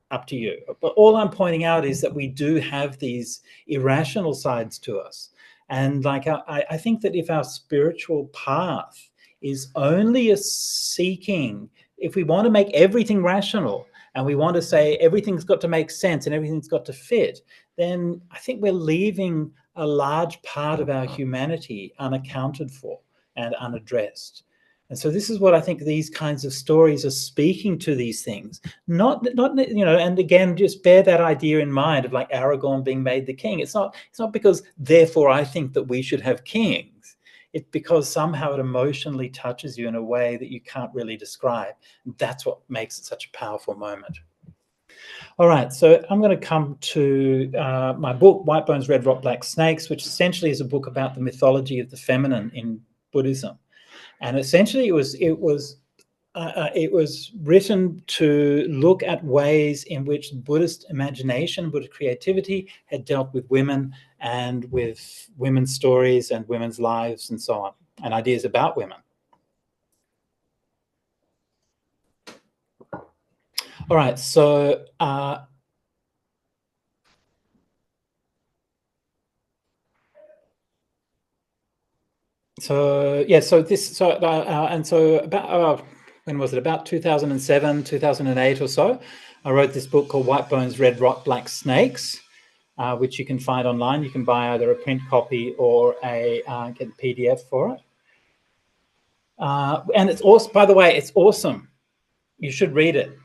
up to you. But all I'm pointing out is that we do have these irrational sides to us. And like, I think that if our spiritual path is only a seeking, if we want to make everything rational and we want to say everything's got to make sense and everything's got to fit, then I think we're leaving a large part of our humanity unaccounted for and unaddressed. And so this is what I think these kinds of stories are speaking to, these things. Not and again, just bear that idea in mind of like Aragorn being made the king. It's not because therefore I think that we should have kings. It's because somehow it emotionally touches you in a way that you can't really describe. That's what makes it such a powerful moment. All right, so I'm going to come to my book, White Bones, Red Rock, Black Snakes, which essentially is a book about the mythology of the feminine in Buddhism. And essentially it was written to look at ways in which Buddhist imagination, Buddhist creativity had dealt with women and with women's stories and women's lives and so on, and ideas about women. All right, so about when was it? About 2007, 2008 or so, I wrote this book called White Bones, Red Rock, Black Snakes, which you can find online. You can buy either a print copy or get a PDF for it. And it's also, by the way, it's awesome. You should read it.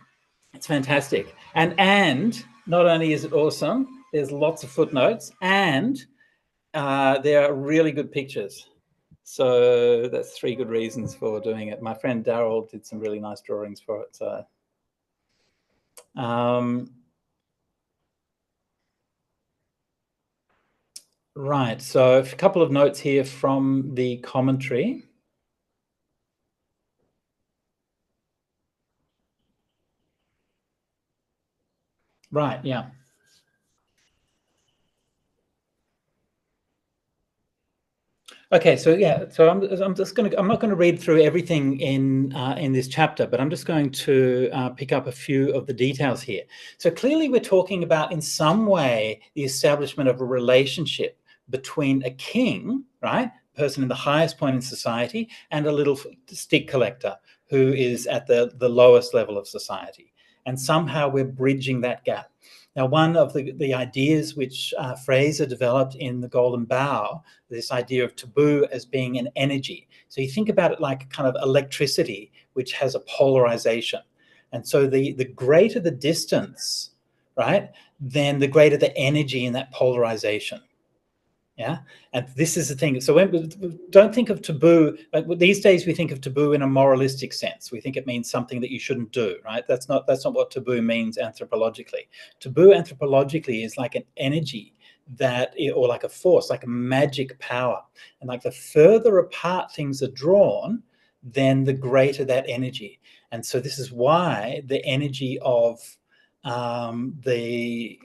It's fantastic. And not only is it awesome, there's lots of footnotes, and there are really good pictures. So that's 3 good reasons for doing it. My friend Daryl did some really nice drawings for it. So, right. So a couple of notes here from the commentary. Right. Yeah. Okay, so yeah, so I'm not going to read through everything in this chapter, but I'm just going to pick up a few of the details here. So clearly, we're talking about, in some way, the establishment of a relationship between a king, right, person in the highest point in society, and a little stick collector who is at the lowest level of society, and somehow we're bridging that gap. Now, one of the ideas which Fraser developed in The Golden Bough, this idea of taboo as being an energy. So you think about it like kind of electricity, which has a polarization. And so the greater the distance, right, then the greater the energy in that polarization. Yeah, and this is the thing. So don't think of taboo, like these days we think of taboo in a moralistic sense. We think it means something that you shouldn't do, right? That's not what taboo means anthropologically. Taboo anthropologically is like an energy or like a force, like a magic power. And like the further apart things are drawn, then the greater that energy. And so this is why the energy of the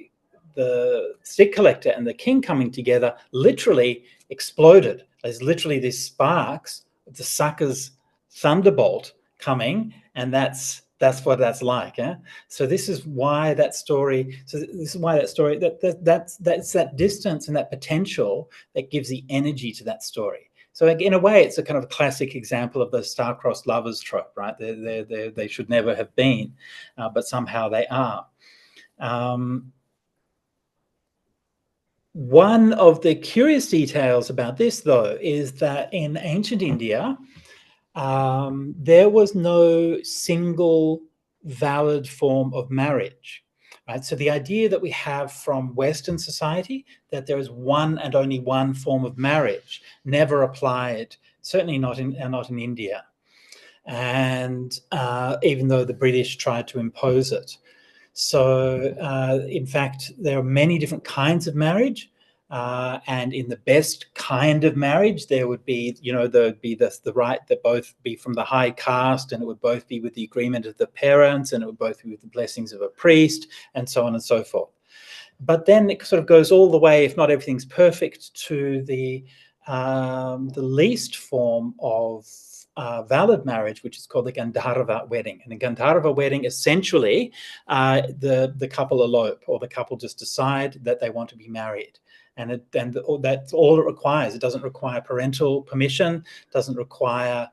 stick collector and the king coming together literally exploded. There's literally these sparks, the sucker's thunderbolt coming, and that's what that's like. Yeah. So this is why that story. That's that distance and that potential that gives the energy to that story. So in a way, it's a kind of a classic example of the star-crossed lovers trope, right? They should never have been, but somehow they are. One of the curious details about this, though, is that in ancient India, there was no single valid form of marriage, right? So the idea that we have from Western society that there is one and only one form of marriage never applied, certainly not in India. And even though the British tried to impose it. So, in fact, there are many different kinds of marriage, and in the best kind of marriage, there would be, there would be the right that both be from the high caste, and it would both be with the agreement of the parents, and it would both be with the blessings of a priest, and so on and so forth. But then it sort of goes all the way, if not everything's perfect, to the least form of valid marriage, which is called the Gandharva wedding. And a Gandharva wedding, essentially, the couple elope, or the couple just decide that they want to be married. And that's all it requires. It doesn't require parental permission, doesn't require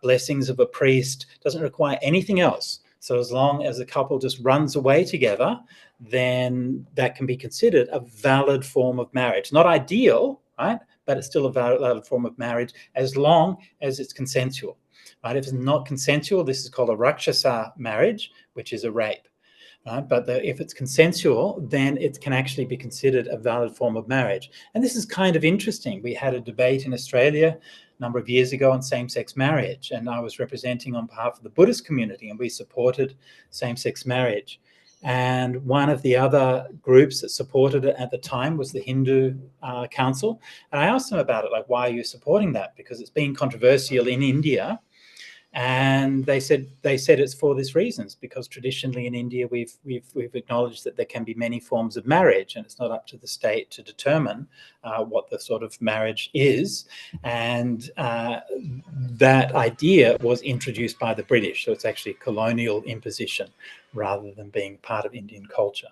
blessings of a priest, doesn't require anything else. So as long as the couple just runs away together, then that can be considered a valid form of marriage. Not ideal, right? But it's still a valid form of marriage as long as it's consensual, right? If it's not consensual, this is called a Rakshasa marriage, which is a rape, right? But if it's consensual, then it can actually be considered a valid form of marriage. And this is kind of interesting. We had a debate in Australia a number of years ago on same-sex marriage, and I was representing on behalf of the Buddhist community, and we supported same-sex marriage. And one of the other groups that supported it at the time was the Hindu Council. And I asked them about it, like, why are you supporting that? Because it's been controversial in India. And they said it's for this reasons, because traditionally in India we've acknowledged that there can be many forms of marriage, and it's not up to the state to determine what the sort of marriage is. And that idea was introduced by the British, so it's actually colonial imposition rather than being part of Indian culture.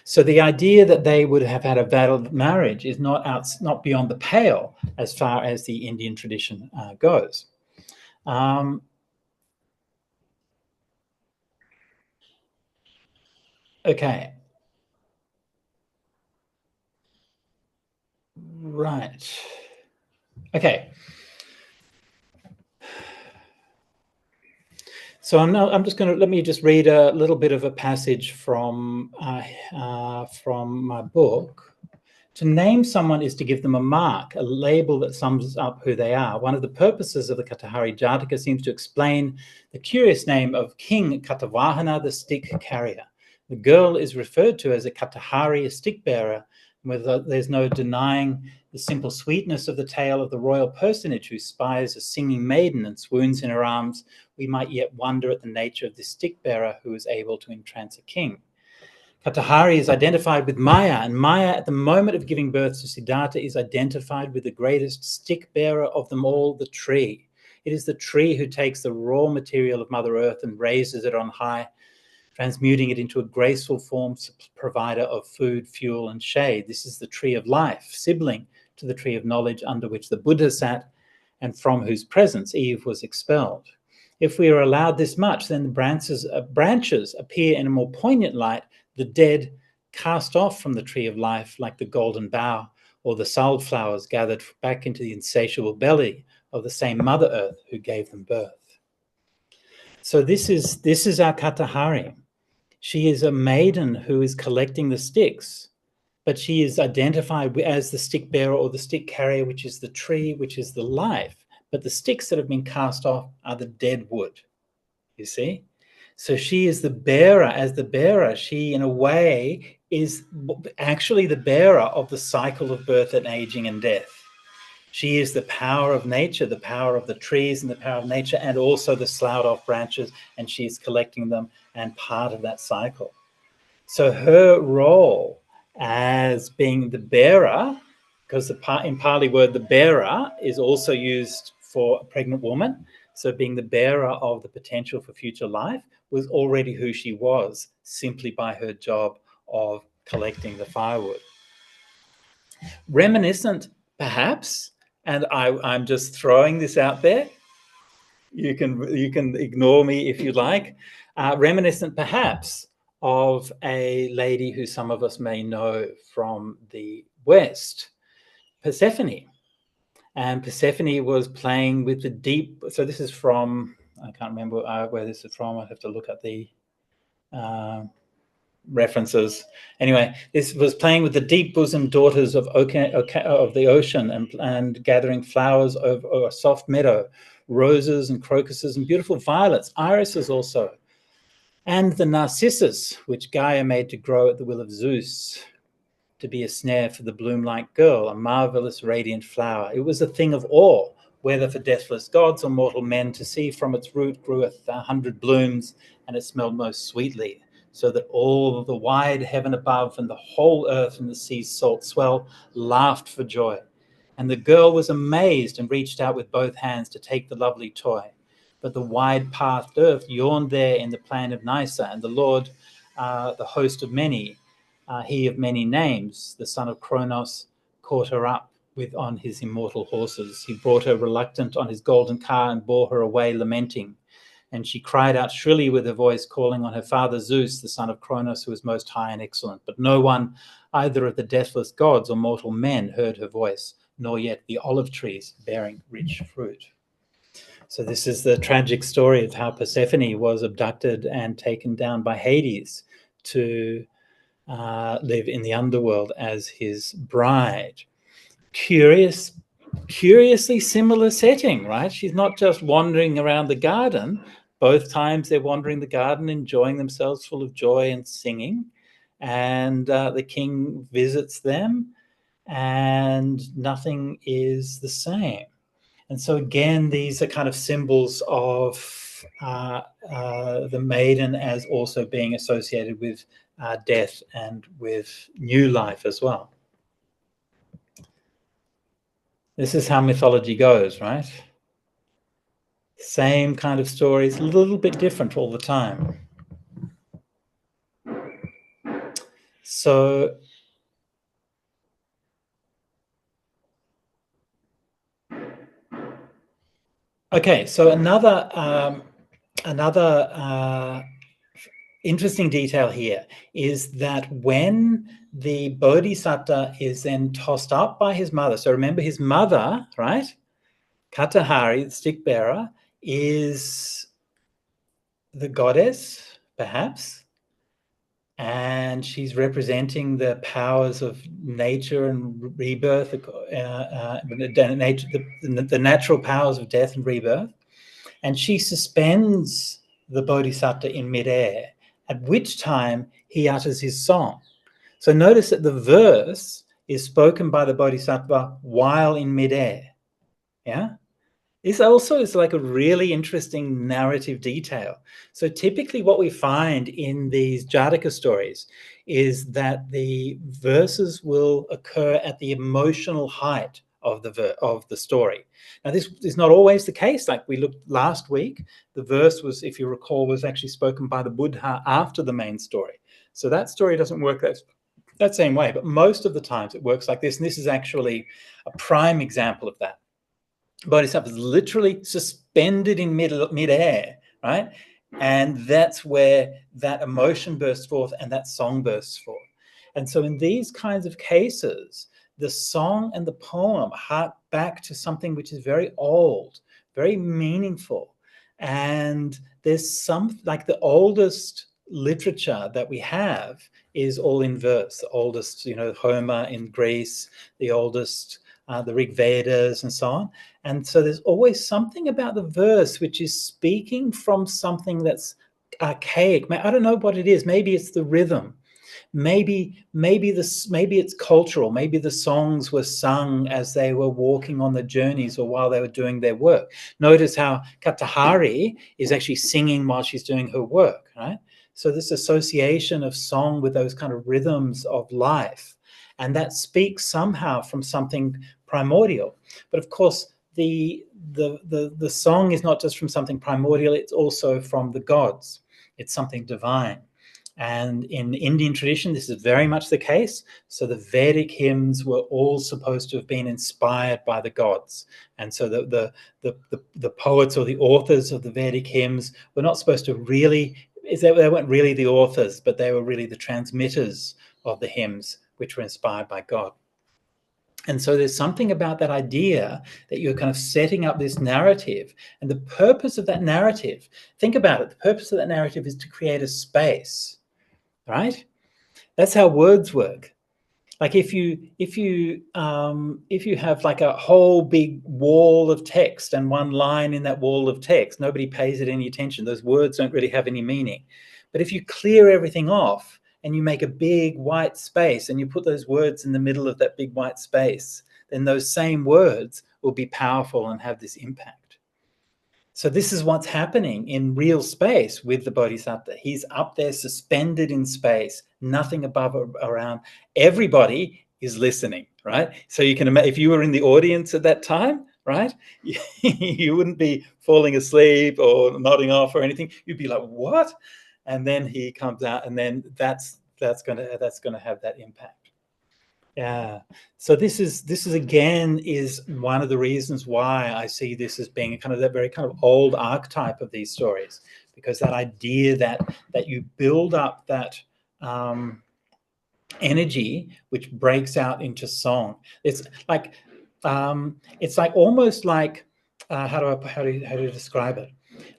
So the idea that they would have had a valid marriage is not beyond the pale as far as the Indian tradition goes. Okay. Right. Okay. So I'm just going to, let me just read a little bit of a passage from my book To name someone is to give them a mark, a label that sums up who they are. One of the purposes of the Katahari Jataka seems to explain the curious name of King Katavahana, the stick carrier. The girl is referred to as a Katahari, a stick bearer, where there's no denying the simple sweetness of the tale of the royal personage who spies a singing maiden and swoons in her arms. We might yet wonder at the nature of this stick bearer who is able to entrance a king. Katahari is identified with Maya, and Maya, at the moment of giving birth to Siddhartha, is identified with the greatest stick bearer of them all, the tree. It is the tree who takes the raw material of Mother Earth and raises it on high, transmuting it into a graceful form, provider of food, fuel, and shade. This is the tree of life, sibling to the tree of knowledge under which the Buddha sat and from whose presence Eve was expelled. If we are allowed this much, then the branches appear in a more poignant light, the dead cast off from the tree of life like the golden bough, or the salve flowers gathered back into the insatiable belly of the same Mother Earth who gave them birth. So this is our Katahari. She is a maiden who is collecting the sticks, but she is identified as the stick bearer or the stick carrier, which is the tree, which is the life. But the sticks that have been cast off are the dead wood, you see? So she is the bearer. As the bearer, she, in a way, is actually the bearer of the cycle of birth and aging and death. She is the power of nature, the power of the trees and the power of nature, and also the sloughed off branches, and she is collecting them and part of that cycle. So her role as being the bearer, because in Pali word, the bearer is also used for a pregnant woman. So being the bearer of the potential for future life was already who she was, simply by her job of collecting the firewood. Reminiscent, perhaps, and I'm just throwing this out there. You can ignore me if you like. Reminiscent, perhaps, of a lady who some of us may know from the West, Persephone. And Persephone was playing with the deep. So this is from, I can't remember where this is from. I have to look at the references. Anyway, this was playing with the deep bosom daughters of the ocean and gathering flowers over a soft meadow, roses and crocuses and beautiful violets, irises also, and the narcissus, which Gaia made to grow at the will of Zeus, to be a snare for the bloom-like girl, a marvelous radiant flower. It was a thing of awe, whether for deathless gods or mortal men, to see from its root grew 100 blooms, and it smelled most sweetly, so that all the wide heaven above and the whole earth and the sea's salt swell laughed for joy. And the girl was amazed and reached out with both hands to take the lovely toy. But the wide-pathed earth yawned there in the plain of Nysa, and the Lord, the host of many, he of many names, the son of Kronos, caught her up on his immortal horses. He brought her reluctant on his golden car and bore her away lamenting. And she cried out shrilly with her voice, calling on her father Zeus, the son of Kronos, who was most high and excellent. But no one, either of the deathless gods or mortal men, heard her voice, nor yet the olive trees bearing rich fruit. So this is the tragic story of how Persephone was abducted and taken down by Hades to live in the underworld as his bride. Curiously similar setting, right? She's not just wandering around the garden. Both times they're wandering the garden, enjoying themselves, full of joy and singing. And the king visits them, and nothing is the same. And so again, these are kind of symbols of the maiden as also being associated with death and with new life as well. This is how mythology goes, right? Same kind of stories, a little bit different all the time. So okay, so another interesting detail here is that when the Bodhisattva is then tossed up by his mother, so remember his mother, right? Katahari, the stick bearer, is the goddess, perhaps, and she's representing the powers of nature and rebirth, the natural powers of death and rebirth. And she suspends the Bodhisattva in midair, at which time he utters his song. So notice that the verse is spoken by the Bodhisattva while in midair. Yeah? This also is like a really interesting narrative detail. So typically what we find in these Jātaka stories is that the verses will occur at the emotional height of the story. Now, this is not always the case. Like we looked last week, the verse was, if you recall, was actually spoken by the Buddha after the main story. So that story doesn't work that same way, but most of the times it works like this. And this is actually a prime example of that. Bodhisattva is literally suspended in mid-air, right? And that's where that emotion bursts forth and that song bursts forth. And so in these kinds of cases, the song and the poem hark back to something which is very old, very meaningful. And there's some, like the oldest literature that we have is all in verse. The oldest, Homer in Greece, the oldest, the Rig Vedas and so on. And so there's always something about the verse which is speaking from something that's archaic. I don't know what it is. Maybe it's the rhythm. Maybe it's cultural. Maybe the songs were sung as they were walking on the journeys or while they were doing their work. Notice how Katahari is actually singing while she's doing her work, right? So this association of song with those kind of rhythms of life, and that speaks somehow from something primordial. But of course, the song is not just from something primordial, it's also from the gods. It's something divine. And in Indian tradition, this is very much the case. So the Vedic hymns were all supposed to have been inspired by the gods. And so the poets or the authors of the Vedic hymns were not supposed to really, they weren't really the authors, but they were really the transmitters of the hymns, which were inspired by God. And so there's something about that idea that you're kind of setting up this narrative, and the purpose of that narrative, think about it, the purpose of that narrative is to create a space, right? That's how words work. Like if you have like a whole big wall of text and one line in that wall of text, nobody pays it any attention. Those words don't really have any meaning. But if you clear everything off and you make a big white space and you put those words in the middle of that big white space, then those same words will be powerful and have this impact. So this is what's happening in real space with the Bodhisattva. He's up there suspended in space, nothing above or around. Everybody is listening, right? So you can imagine if you were in the audience at that time, right? You wouldn't be falling asleep or nodding off or anything. You'd be like, what? And then he comes out, and then that's gonna have that impact. Yeah. So this is again is one of the reasons why I see this as being kind of that very kind of old archetype of these stories, because that idea that you build up that energy which breaks out into song. It's like almost like how do you describe it?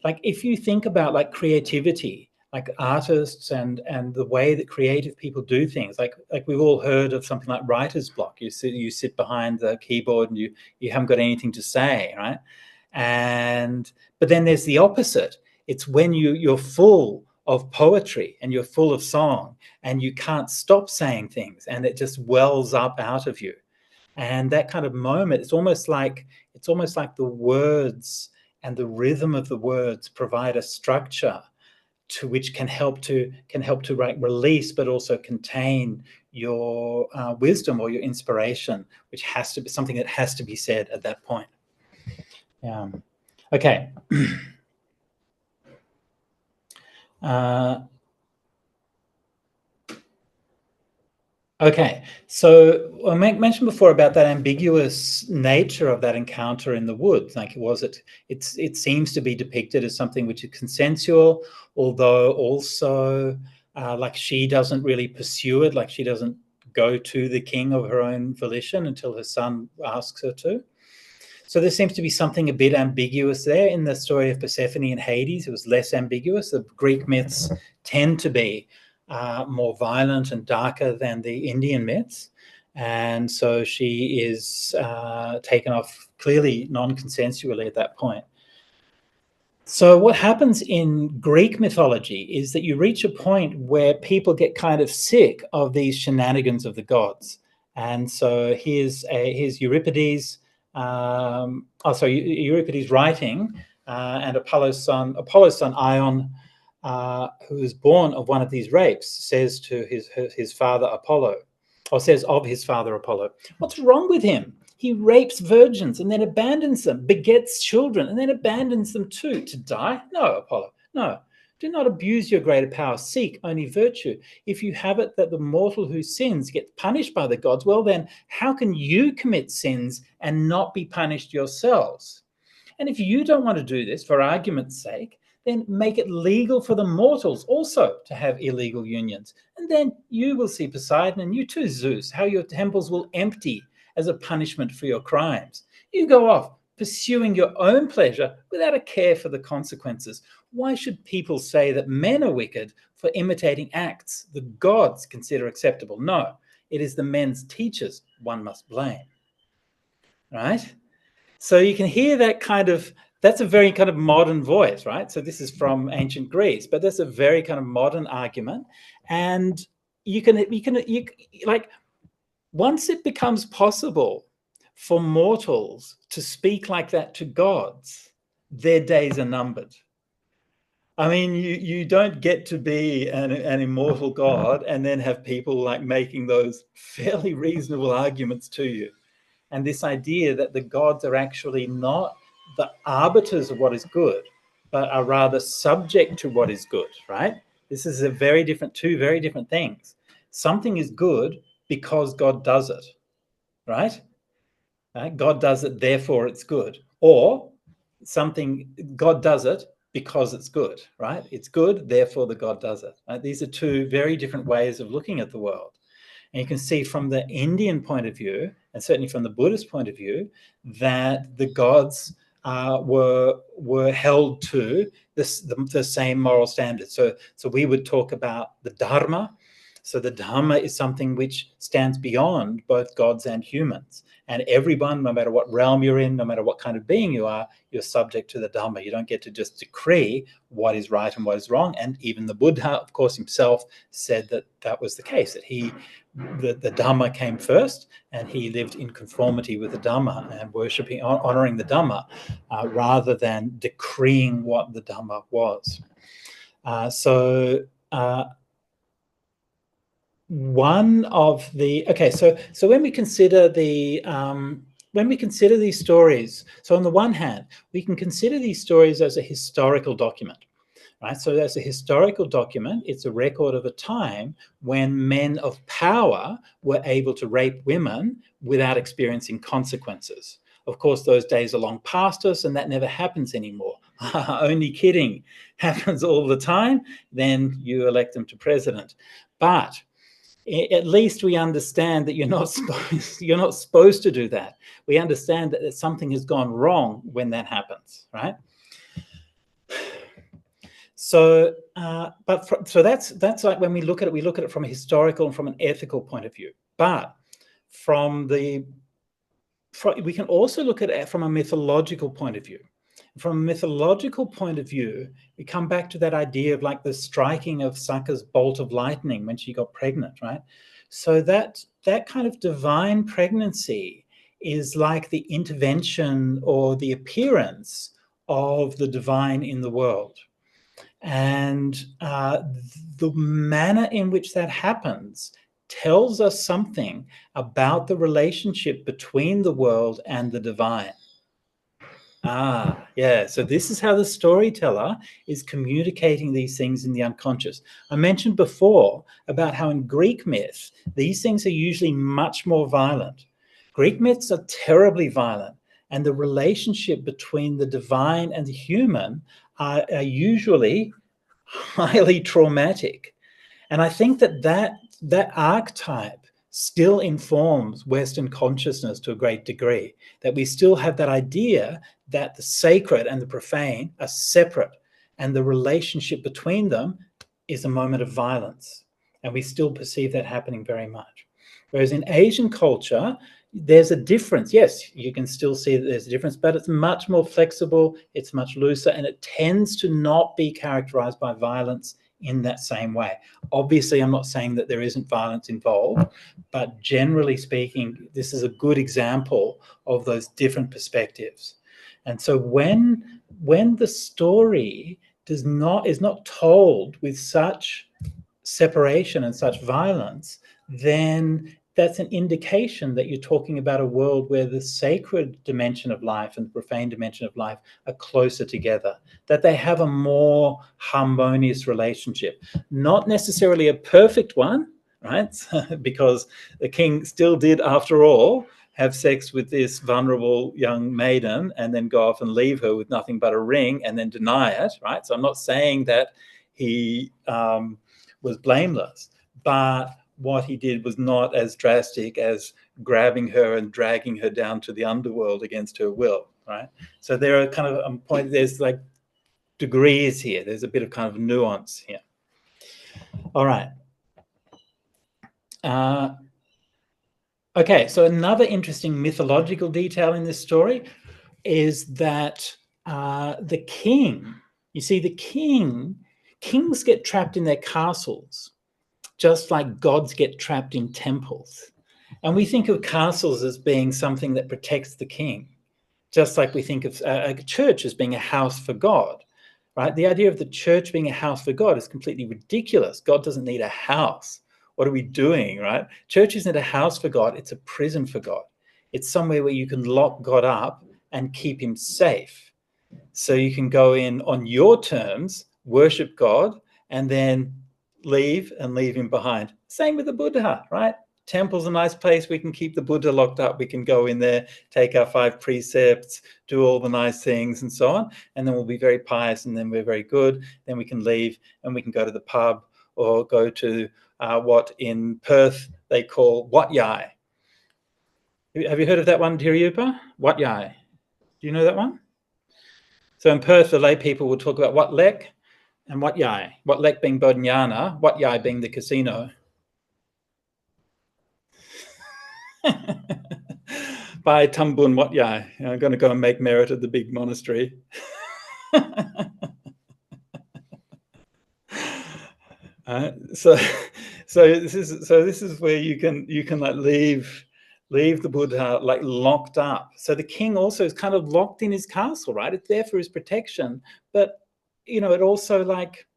Like if you think about like creativity, like artists and the way that creative people do things, like we've all heard of something like writer's block. You sit behind the keyboard and you haven't got anything to say, right? But then there's the opposite. It's when you're full of poetry and you're full of song and you can't stop saying things and it just wells up out of you. And that kind of moment, it's almost like the words and the rhythm of the words provide a structure to which can help to release, but also contain your wisdom or your inspiration, which has to be something that has to be said at that point. Yeah. Okay. Okay, so I mentioned before about that ambiguous nature of that encounter in the woods. Like, it seems to be depicted as something which is consensual, although also like she doesn't really pursue it. Like she doesn't go to the king of her own volition until her son asks her to. So there seems to be something a bit ambiguous there. In the story of Persephone and Hades, it was less ambiguous. The Greek myths tend to be more violent and darker than the Indian myths. And so she is taken off clearly non-consensually at that point. So what happens in Greek mythology is that you reach a point where people get kind of sick of these shenanigans of the gods. And so here's Euripides, Euripides writing, and Apollo's son Ion, who is born of one of these rapes, says to his father Apollo, or says of his father Apollo, "What's wrong with him? He rapes virgins and then abandons them, begets children and then abandons them too. To die? No, Apollo, no. Do not abuse your greater power. Seek only virtue. If you have it that the mortal who sins gets punished by the gods, well then, how can you commit sins and not be punished yourselves? And if you don't want to do this for argument's sake, then make it legal for the mortals also to have illegal unions. And then you will see Poseidon, and you too, Zeus, how your temples will empty as a punishment for your crimes. You go off pursuing your own pleasure without a care for the consequences. Why should people say that men are wicked for imitating acts the gods consider acceptable? No, it is the men's teachers one must blame." Right? So you can hear that that's a very kind of modern voice, right? So this is from ancient Greece, but that's a very kind of modern argument. And you can like, once it becomes possible for mortals to speak like that to gods, their days are numbered. I mean, you don't get to be an immortal god and then have people like making those fairly reasonable arguments to you. And this idea that the gods are actually not the arbiters of what is good, but are rather subject to what is good, right? This is two very different things. Something is good because God does it, right? God does it, therefore it's good. Or God does it because it's good, right? It's good, therefore the God does it. Right? These are two very different ways of looking at the world. And you can see from the Indian point of view, and certainly from the Buddhist point of view, that the gods were held to the same moral standards. So we would talk about the Dharma. So the Dharma is something which stands beyond both gods and humans. And everyone, no matter what realm you're in, no matter what kind of being you are, you're subject to the Dharma. You don't get to just decree what is right and what is wrong. And even the Buddha, of course, himself said that was the case, that the Dhamma came first, and he lived in conformity with the Dhamma and worshipping, honoring the Dhamma, rather than decreeing what the Dhamma was. So when we consider these stories, so on the one hand, we can consider these stories as a historical document. Right? So as a historical document, it's a record of a time when men of power were able to rape women without experiencing consequences. Of course, those days are long past us, and that never happens anymore. Only kidding. Happens all the time. Then you elect them to president. But at least we understand that you're not supposed to do that. We understand that something has gone wrong when that happens, right? So, that's like when we look at it from a historical and from an ethical point of view. But we can also look at it from a mythological point of view. From a mythological point of view, we come back to that idea of like the striking of Saka's bolt of lightning when she got pregnant, right? So that kind of divine pregnancy is like the intervention or the appearance of the divine in the world. And the manner in which that happens tells us something about the relationship between the world and the divine. Yeah, so this is how the storyteller is communicating these things in the unconscious. I mentioned before about how in Greek myth, these things are usually much more violent. Greek myths are terribly violent, and the relationship between the divine and the human are usually highly traumatic. And I think that archetype still informs Western consciousness to a great degree, that we still have that idea that the sacred and the profane are separate, and the relationship between them is a moment of violence. And we still perceive that happening very much. Whereas in Asian culture, there's a difference. Yes, you can still see that there's a difference, but it's much more flexible, it's much looser, and it tends to not be characterized by violence in that same way. Obviously, I'm not saying that there isn't violence involved, but generally speaking, this is a good example of those different perspectives. And so when the story is not told with such separation and such violence, then that's an indication that you're talking about a world where the sacred dimension of life and the profane dimension of life are closer together, that they have a more harmonious relationship. Not necessarily a perfect one, right? Because the king still did, after all, have sex with this vulnerable young maiden and then go off and leave her with nothing but a ring and then deny it, right? So I'm not saying that he was blameless, but what he did was not as drastic as grabbing her and dragging her down to the underworld against her will, right? So there are kind of there's like degrees here. There's a bit of kind of nuance here. All right. Okay, so another interesting mythological detail in this story is that the king, you see, kings get trapped in their castles, just like gods get trapped in temples. And we think of castles as being something that protects the king, just like we think of a church as being a house for God, right? The idea of the church being a house for God is completely ridiculous. God doesn't need a house. What are we doing, right? Church isn't a house for God. It's a prison for God. It's somewhere where you can lock God up and keep him safe. So you can go in on your terms, worship God, and then leave him behind. Same with the Buddha, right? Temple's a nice place. We can keep the Buddha locked up. We can go in there, take our 5 precepts, do all the nice things and so on. And then we'll be very pious and then we're very good. Then we can leave and we can go to the pub or go to what in Perth they call Wat Yai. Have you heard of that one, Tiruyupa? Wat Yai. Do you know that one? So in Perth, the lay people will talk about Wat Lek and Wat Yai. Wat Lek being Bodhinyana, Wat Yai being the casino. By Tambun Wat Yai. I'm going to go and make merit at the big monastery. So this is where you can like leave the Buddha like locked up. So the king also is kind of locked in his castle, right? It's there for his protection, but you know, it also like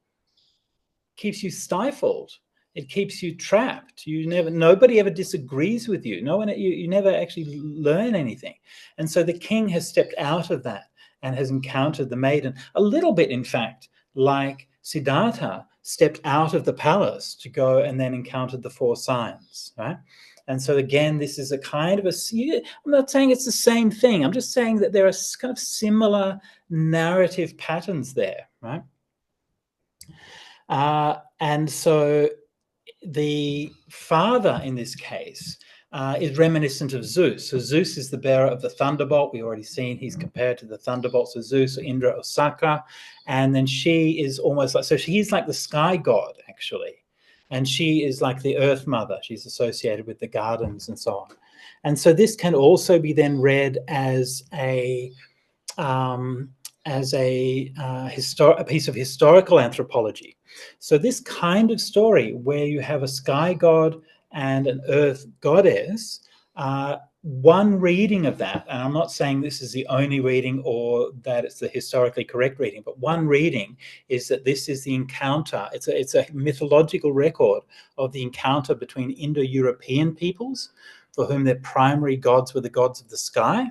keeps you stifled. It keeps you trapped. Nobody ever disagrees with you. No one, you never actually learn anything. And so the king has stepped out of that and has encountered the maiden a little bit, in fact, like Siddhartha stepped out of the palace to go and then encountered the 4 signs, right? And so again, this is a kind of I'm not saying it's the same thing. I'm just saying that there are kind of similar narrative patterns there, right? And so the father in this case is reminiscent of Zeus. So Zeus is the bearer of the thunderbolt. We've already seen he's compared to the thunderbolts of Zeus, or Indra, or Saka. And then she is almost like, so he's like the sky god, actually. And she is like the earth mother. She's associated with the gardens and so on. And so this can also be then read as a piece of historical anthropology. So this kind of story where you have a sky god and an earth goddess, one reading of that, and I'm not saying this is the only reading or that it's the historically correct reading, but one reading is that this is the encounter. It's a mythological record of the encounter between Indo-European peoples, for whom their primary gods were the gods of the sky,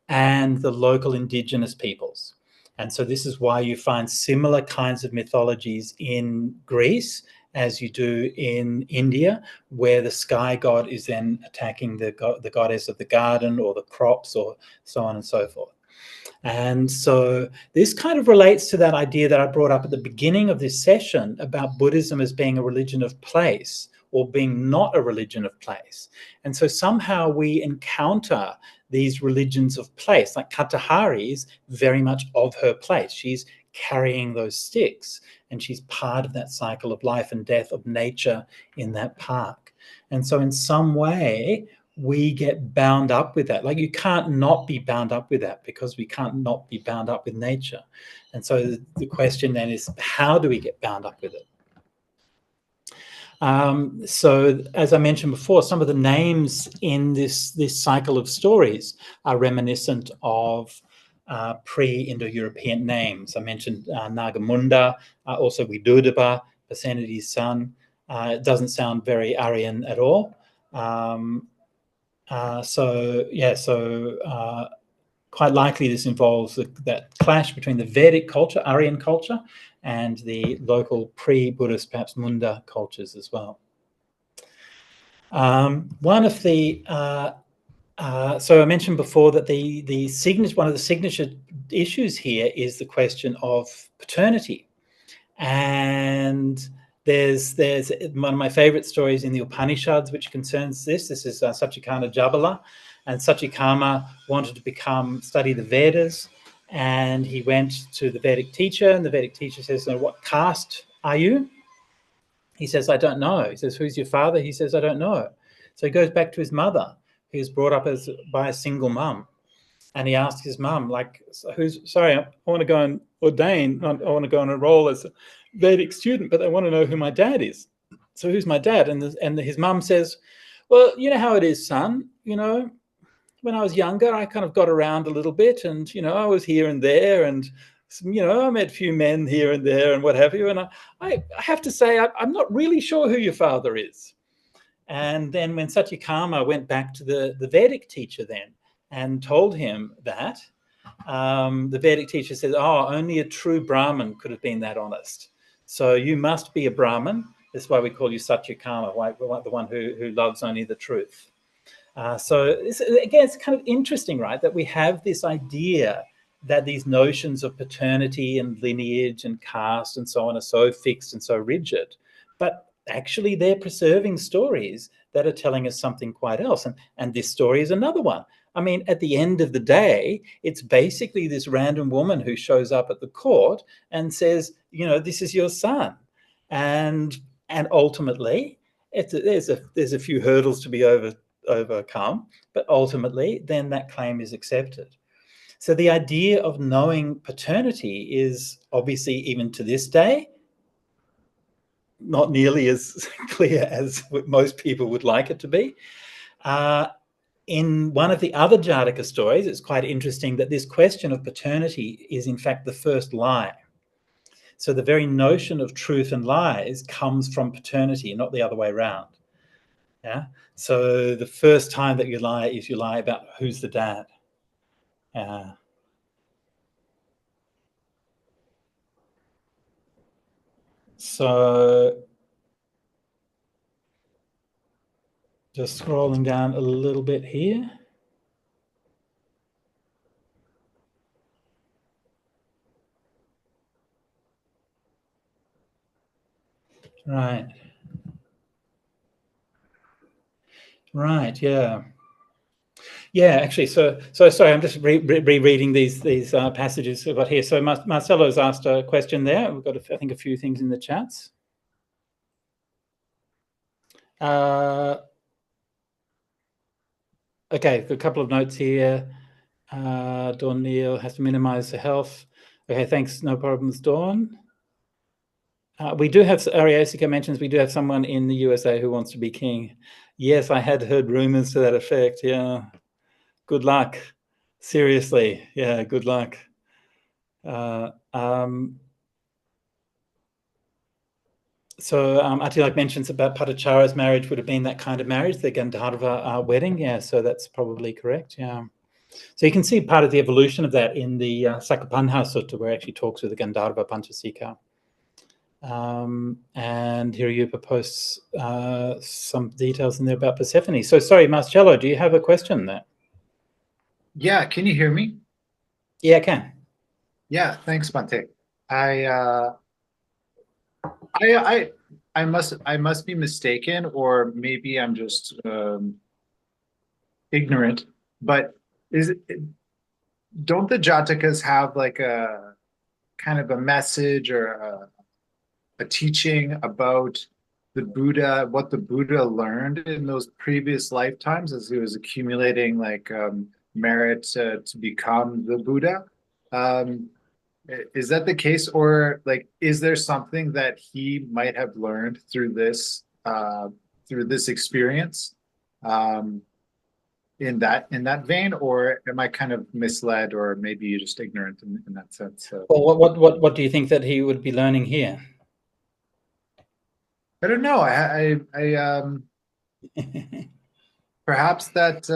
and the local indigenous peoples. And so this is why you find similar kinds of mythologies in Greece as you do in India, where the sky god is then attacking the goddess of the garden or the crops or so on and so forth. And so this kind of relates to that idea that I brought up at the beginning of this session about Buddhism as being a religion of place or being not a religion of place. And so somehow we encounter these religions of place, like Katahari is very much of her place. She's carrying those sticks and she's part of that cycle of life and death of nature in that park. And so in some way, we get bound up with that. Like, you can't not be bound up with that, because we can't not be bound up with nature. And so the question then is, how do we get bound up with it? So as I mentioned before, some of the names in this cycle of stories are reminiscent of pre-Indo-European names. I mentioned Nagamunda, also Widudaba, Pasenadi's son. It doesn't sound very Aryan at all. Quite likely this involves that clash between the Vedic culture, Aryan culture, and the local pre-Buddhist, perhaps Munda cultures as well. One of the so I mentioned before that one of the signature issues here is the question of paternity, and there's one of my favorite stories in the Upanishads which concerns this. This is Satchikhana Jabala, and Satchikhama wanted to study the Vedas, and he went to the Vedic teacher, and the Vedic teacher says, "What caste are you?" He says, "I don't know." He says, "Who's your father?" He says, "I don't know." So he goes back to his mother, who's brought up by a single mum. And he asks his mum, like, sorry, I want to go and ordain, I want to go and enroll as a Vedic student, but I want to know who my dad is. So who's my dad? And his mum says, "Well, you know how it is, son. You know, when I was younger, I kind of got around a little bit, and, you know, I was here and there, and, you know, I met a few men here and there and what have you. And I have to say, I'm not really sure who your father is." And then when Satchikhama went back to the Vedic teacher then and told him that, the Vedic teacher said, "Oh, only a true Brahmin could have been that honest. So you must be a Brahmin. That's why we call you Satchikhama, the one who loves only the truth." So again, it's kind of interesting, right, that we have this idea that these notions of paternity and lineage and caste and so on are so fixed and so rigid, but actually they're preserving stories that are telling us something quite else. And this story is another one. I mean, at the end of the day, it's basically this random woman who shows up at the court and says, you know, "This is your son." And ultimately, there's a few hurdles to be overcome, but ultimately then that claim is accepted. So the idea of knowing paternity is obviously, even to this day, not nearly as clear as most people would like it to be. In one of the other Jātaka stories, it's quite interesting that this question of paternity is in fact the first lie. So the very notion of truth and lies comes from paternity, not the other way around. Yeah. So the first time that you lie is you lie about who's the dad. So just scrolling down a little bit here. Right. Right. Yeah. Yeah. Actually, so sorry. I'm just rereading these passages we've got here. So Marcelo's asked a question there. We've got, I think, a few things in the chats. Okay, a couple of notes here. Dawn Neal has to minimize the health. Okay, thanks. No problems, Dawn. We do have, Ariasika mentions, we do have someone in the USA who wants to be king. Yes, I had heard rumors to that effect. Yeah. Good luck. Seriously. Yeah, good luck. So Atilak mentions about Patachara's marriage would have been that kind of marriage, the Gandharva wedding. Yeah, so that's probably correct. Yeah. So you can see part of the evolution of that in the Sakapanha Sutta, where it actually talks with the Gandharva Panchasika. And Hirayupa posts some details in there about Persephone. So sorry, Marcello, do you have a question there? Yeah, can you hear me? Yeah, I can. Yeah, thanks, Bhante. I must be mistaken, or maybe I'm just ignorant. But don't the Jatakas have like a kind of a message or a teaching about the Buddha, what the Buddha learned in those previous lifetimes as he was accumulating like merit to become the Buddha. Is that the case, or like, is there something that he might have learned through this experience, in that vein, or am I kind of misled, or maybe you're just ignorant in that sense? So. Well, what do you think that he would be learning here? I don't know. I perhaps that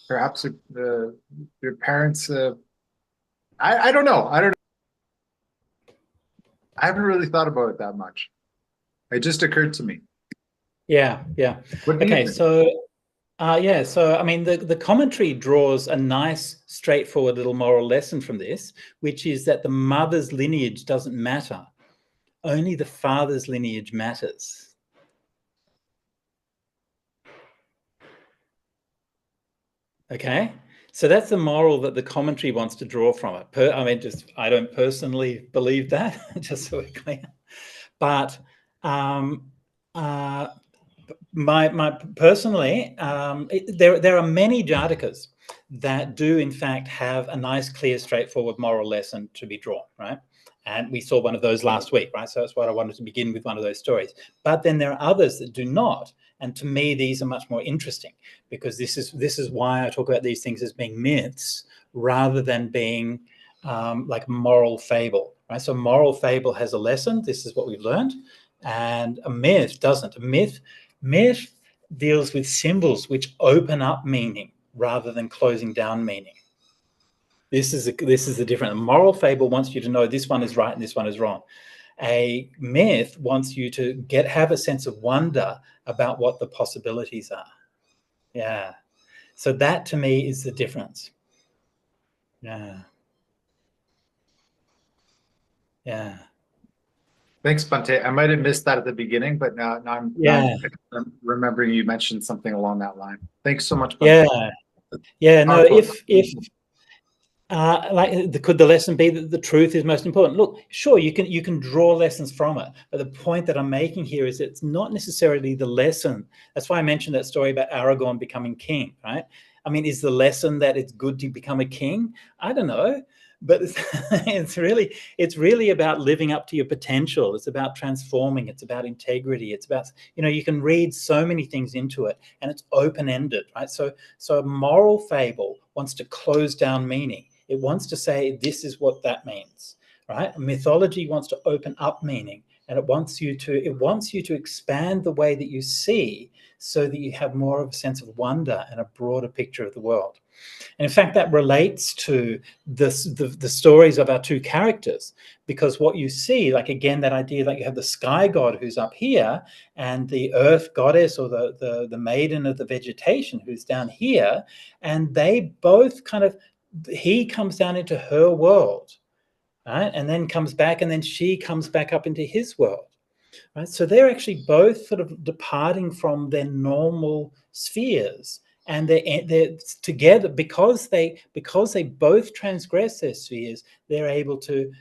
perhaps your parents. I don't know. I haven't really thought about it that much. It just occurred to me. Yeah. Okay, so I mean, the commentary draws a nice, straightforward little moral lesson from this, which is that the mother's lineage doesn't matter. Only the father's lineage matters. Okay, so that's the moral that the commentary wants to draw from it. I mean, I don't personally believe that, just so we're clear. But personally, there are many Jātakas that do in fact have a nice, clear, straightforward moral lesson to be drawn, right? And we saw one of those last week, right? So that's why I wanted to begin with one of those stories. But then there are others that do not. And to me, these are much more interesting, because this is why I talk about these things as being myths rather than being like moral fable, right? So moral fable has a lesson. This is what we've learned. And a myth doesn't. A myth deals with symbols which open up meaning rather than closing down meaning. This is the difference. A moral fable wants you to know this one is right and this one is wrong. A myth wants you to have a sense of wonder about what the possibilities are. Yeah. So that to me is the difference. Yeah. Yeah. Thanks, Bhante. I might have missed that at the beginning, but now I'm remembering you mentioned something along that line. Thanks so much, Bhante. Yeah. No, could the lesson be that the truth is most important? Look, sure, you can draw lessons from it, but the point that I'm making here is it's not necessarily the lesson. That's why I mentioned that story about Aragorn becoming king, right? I mean, is the lesson that it's good to become a king? I don't know, but it's really about living up to your potential. It's about transforming. It's about integrity. It's about, you can read so many things into it, and it's open-ended, right? So a moral fable wants to close down meaning. It wants to say, this is what that means, right? Mythology wants to open up meaning, and it wants you to expand the way that you see, so that you have more of a sense of wonder and a broader picture of the world. And in fact, that relates to the stories of our two characters, because what you see, like, again, that idea that you have the sky god who's up here and the earth goddess, or the maiden of the vegetation, who's down here, and they both he comes down into her world, right? And then comes back, and then she comes back up into his world, right? So they're actually both sort of departing from their normal spheres, and they're together because they both transgress their spheres. They're able to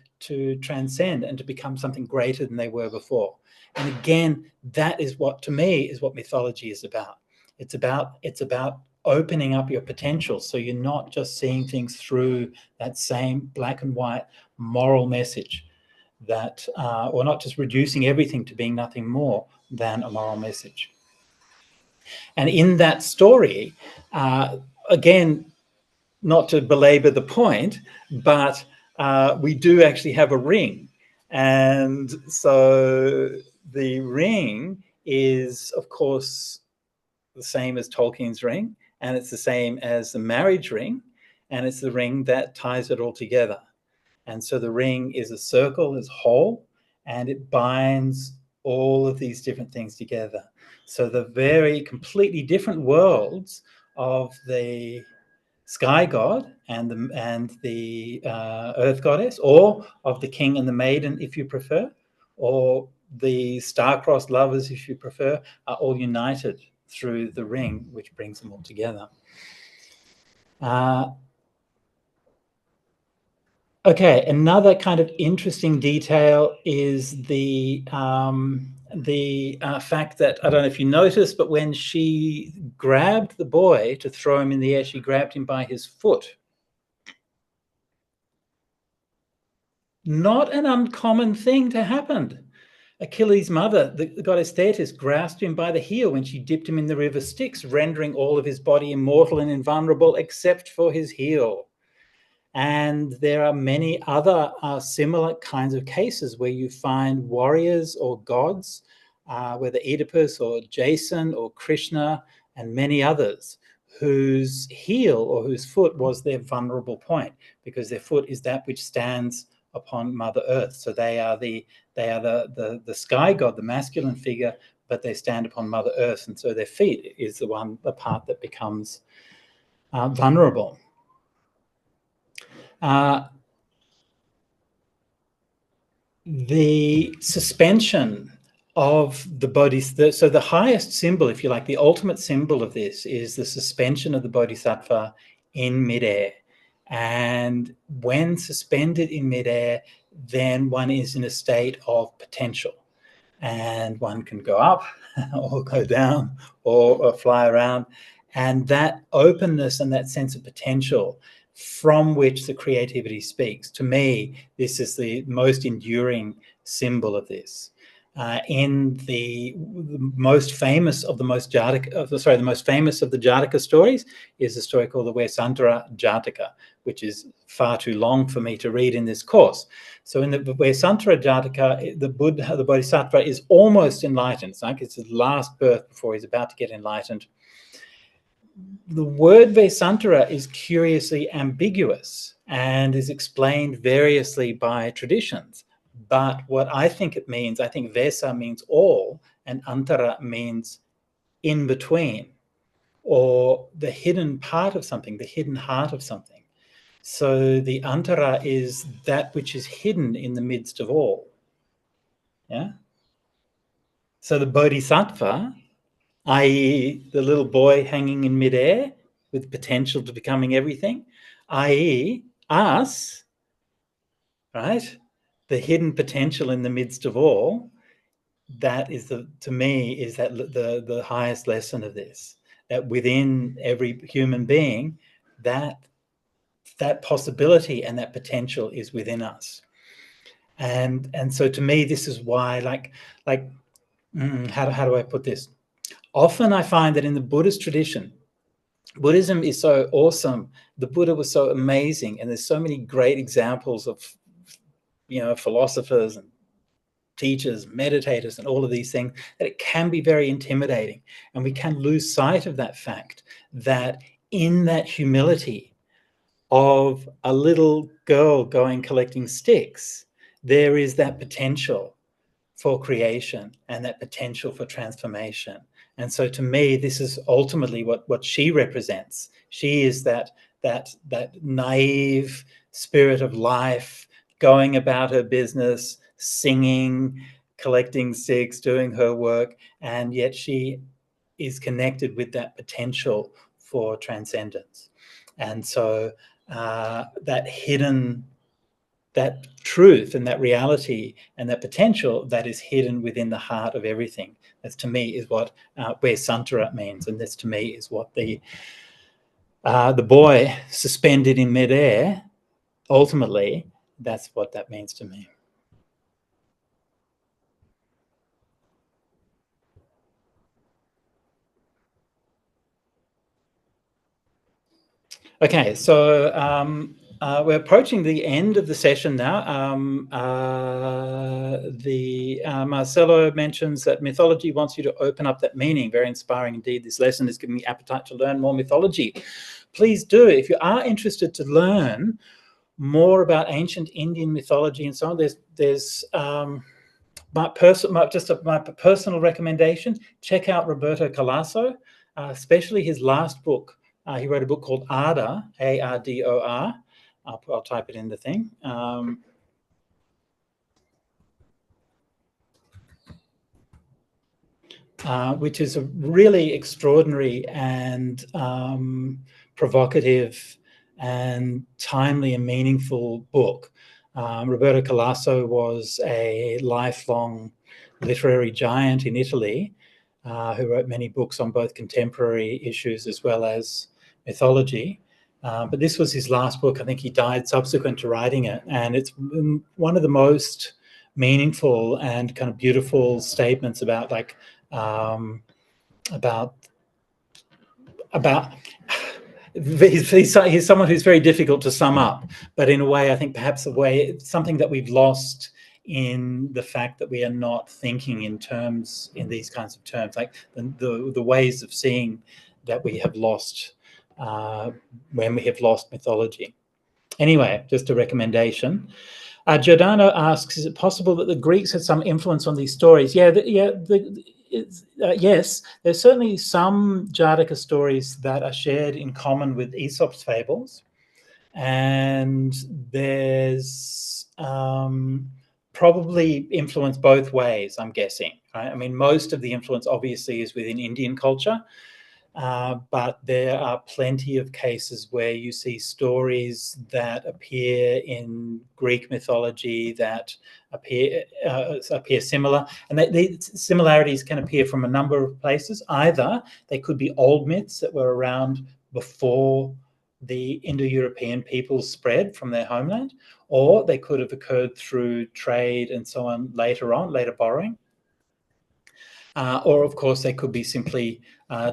transcend and to become something greater than they were before. And again, that is what, to me, is what mythology is about. It's about opening up your potential, so you're not just seeing things through that same black and white moral message, that or not just reducing everything to being nothing more than a moral message. And in that story, again, not to belabor the point, but we do actually have a ring. And so the ring is, of course, the same as Tolkien's ring, and it's the same as the marriage ring, and it's the ring that ties it all together. And so the ring is a circle, is whole, and it binds all of these different things together. So the very completely different worlds of the sky god and the earth goddess, or of the king and the maiden, if you prefer, or the star-crossed lovers, if you prefer, are all united through the ring, which brings them all together. Okay, another kind of interesting detail is the fact that, I don't know if you noticed, but when she grabbed the boy to throw him in the air, she grabbed him by his foot. Not an uncommon thing to happen. Achilles' mother, the goddess Thetis, grasped him by the heel when she dipped him in the river Styx, rendering all of his body immortal and invulnerable except for his heel. And there are many other similar kinds of cases where you find warriors or gods, whether Oedipus or Jason or Krishna and many others, whose heel or whose foot was their vulnerable point, because their foot is that which stands upon Mother Earth. So they are the sky god, the masculine figure, but they stand upon Mother Earth, and so their feet is the part that becomes vulnerable. The suspension of the bodhisattva, so the highest symbol, if you like, the ultimate symbol of this is the suspension of the bodhisattva in midair. And when suspended in midair, then one is in a state of potential. And one can go up or go down or fly around. And that openness and that sense of potential from which the creativity speaks, to me, this is the most enduring symbol of this. In the most famous of the the most famous of the Jātaka stories is a story called the Vesantara Jātaka, which is far too long for me to read in this course. So in the Vesantara Jātaka, the Bodhisattva is almost enlightened. It's like it's his last birth before he's about to get enlightened. The word Vesantara is curiously ambiguous and is explained variously by traditions. But what I think it means, I think Vesa means all and Antara means in between, or the hidden part of something, the hidden heart of something. So the Antara is that which is hidden in the midst of all. Yeah. So the Bodhisattva, i.e. the little boy hanging in midair with potential to becoming everything, i.e. us, right? The hidden potential in the midst of all, that is to me, is that the highest lesson of this, that within every human being, that possibility and that potential is within us. And so to me, this is why, how do I put this? Often I find that in the Buddhist tradition, Buddhism is so awesome. The Buddha was so amazing, and there's so many great examples of, philosophers and teachers, meditators, and all of these things, that it can be very intimidating. And we can lose sight of that fact, that in that humility of a little girl going collecting sticks, there is that potential for creation and that potential for transformation. And so to me, this is ultimately what she represents. She is that naive spirit of life, going about her business, singing, collecting sticks, doing her work, and yet she is connected with that potential for transcendence. And so that truth and that reality and that potential that is hidden within the heart of everything. That's, to me, is what Vesantara means, and this to me is what the boy suspended in midair, ultimately, that's what that means to me. Okay, so we're approaching the end of the session now. Marcelo mentions that mythology wants you to open up that meaning. Very inspiring indeed. This lesson has given me appetite to learn more mythology. Please do. If you are interested to learn more about ancient Indian mythology and so on, there's my personal recommendation. Check out Roberto Calasso, especially his last book. He wrote a book called Ardor, A-R-D-O-R. I'll type it in the thing. Which is a really extraordinary and provocative and timely and meaningful book. Roberto Calasso was a lifelong literary giant in Italy who wrote many books on both contemporary issues as well as mythology. But this was his last book. I think he died subsequent to writing it. And it's one of the most meaningful and kind of beautiful statements about like, he's someone who's very difficult to sum up, but in a way, I think perhaps something that we've lost in the fact that we are not thinking in these kinds of terms, like the ways of seeing that we have lost when we have lost mythology. Anyway, just a recommendation. Giordano asks, is it possible that the Greeks had some influence on these stories? Yes, there's certainly some Jātaka stories that are shared in common with Aesop's fables, and there's probably influence both ways, I'm guessing. Right? I mean, most of the influence obviously is within Indian culture, but there are plenty of cases where you see stories that appear in Greek mythology that appear similar, and the similarities can appear from a number of places. Either they could be old myths that were around before the Indo-European peoples spread from their homeland, or they could have occurred through trade and so on later borrowing. Or, of course, they could be simply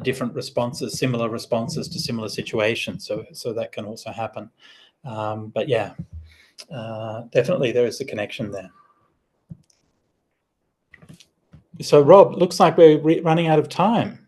different responses, similar responses to similar situations. So that can also happen. But yeah, definitely there is a connection there. So, Rob, looks like we're running out of time.